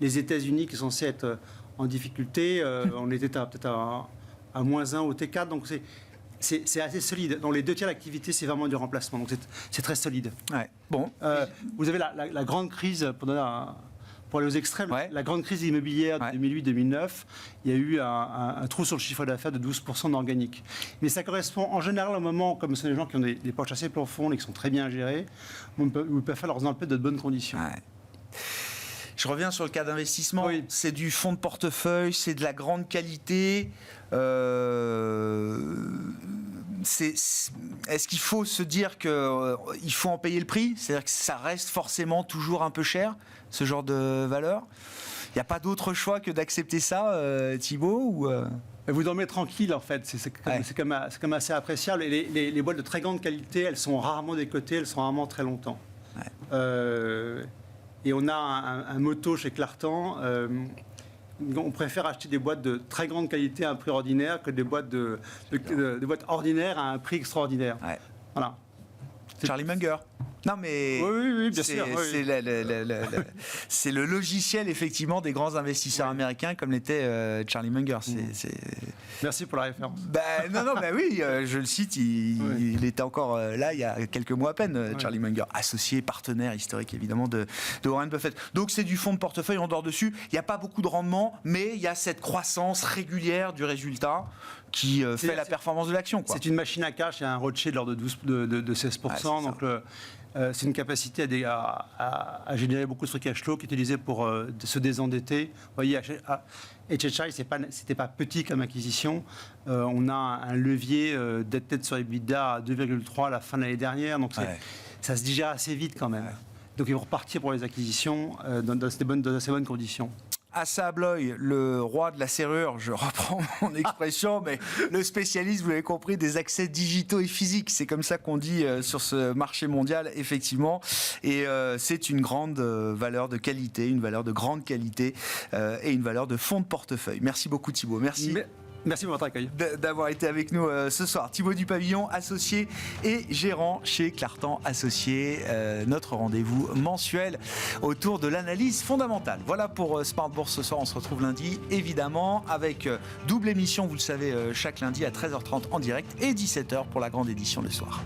les États-Unis, qui sont censés être en difficulté, on était peut-être à -1 au T4, donc c'est assez solide. Dans les 2 tiers d'activité, c'est vraiment du remplacement. Donc c'est très solide. Ouais. Bon. Vous avez la grande crise, pour aller aux extrêmes, la grande crise immobilière de 2008-2009, il y a eu un trou sur le chiffre d'affaires de 12% d'organique. Mais ça correspond en général au moment, comme ce sont des gens qui ont des poches assez profondes et qui sont très bien gérés, où ils peuvent faire leurs emplois de bonnes conditions. Ouais. Je reviens sur le cas d'investissement. Oui. C'est du fonds de portefeuille, c'est de la grande qualité. Est-ce qu'il faut se dire qu'il faut en payer le prix ? C'est-à-dire que ça reste forcément toujours un peu cher, ce genre de valeur ? Il n'y a pas d'autre choix que d'accepter ça, Thibaut ou Vous dormez tranquille, en fait. C'est quand même assez appréciable. Et les boîtes de très grande qualité, elles sont rarement décotées, elles sont rarement très longtemps. Ouais. Et on a un motto chez Clartan, on préfère acheter des boîtes de très grande qualité à un prix ordinaire que des boîtes, de boîtes ordinaires à un prix extraordinaire. Ouais. Voilà. Charlie Munger. Non mais oui, bien sûr. C'est le logiciel effectivement des grands investisseurs américains comme l'était Charlie Munger. Merci pour la référence. Oui, je le cite. Il était encore là il y a quelques mois à peine. Charlie Munger, associé, partenaire historique évidemment de Warren Buffett. Donc c'est du fonds de portefeuille, on dort dessus. Il n'y a pas beaucoup de rendement, mais il y a cette croissance régulière du résultat qui fait la performance de l'action. C'est une machine à cash et un roadshow de l'ordre de 16%. Donc c'est une capacité à générer beaucoup de free cash flow qui est utilisé pour se désendetter. Vous voyez, HHI, c'était pas petit comme acquisition. On a un levier dette sur EBITDA à 2,3 à la fin de l'année dernière. Donc ça se digère assez vite quand même. Donc ils vont repartir pour les acquisitions dans assez bonnes conditions. Assa Abloy, le roi de la serrure, je reprends mon expression, mais le spécialiste, vous l'avez compris, des accès digitaux et physiques. C'est comme ça qu'on dit sur ce marché mondial, effectivement. Et c'est une grande valeur de qualité, une valeur de grande qualité et une valeur de fonds de portefeuille. Merci beaucoup Thibaut. Merci. Merci pour votre accueil. D'avoir été avec nous ce soir. Thibaut Dupavillon, associé et gérant chez Clartan Associés. Notre rendez-vous mensuel autour de l'analyse fondamentale. Voilà pour Smart Bourse ce soir. On se retrouve lundi, évidemment, avec double émission, vous le savez, chaque lundi à 13h30 en direct et 17h pour la grande édition le soir.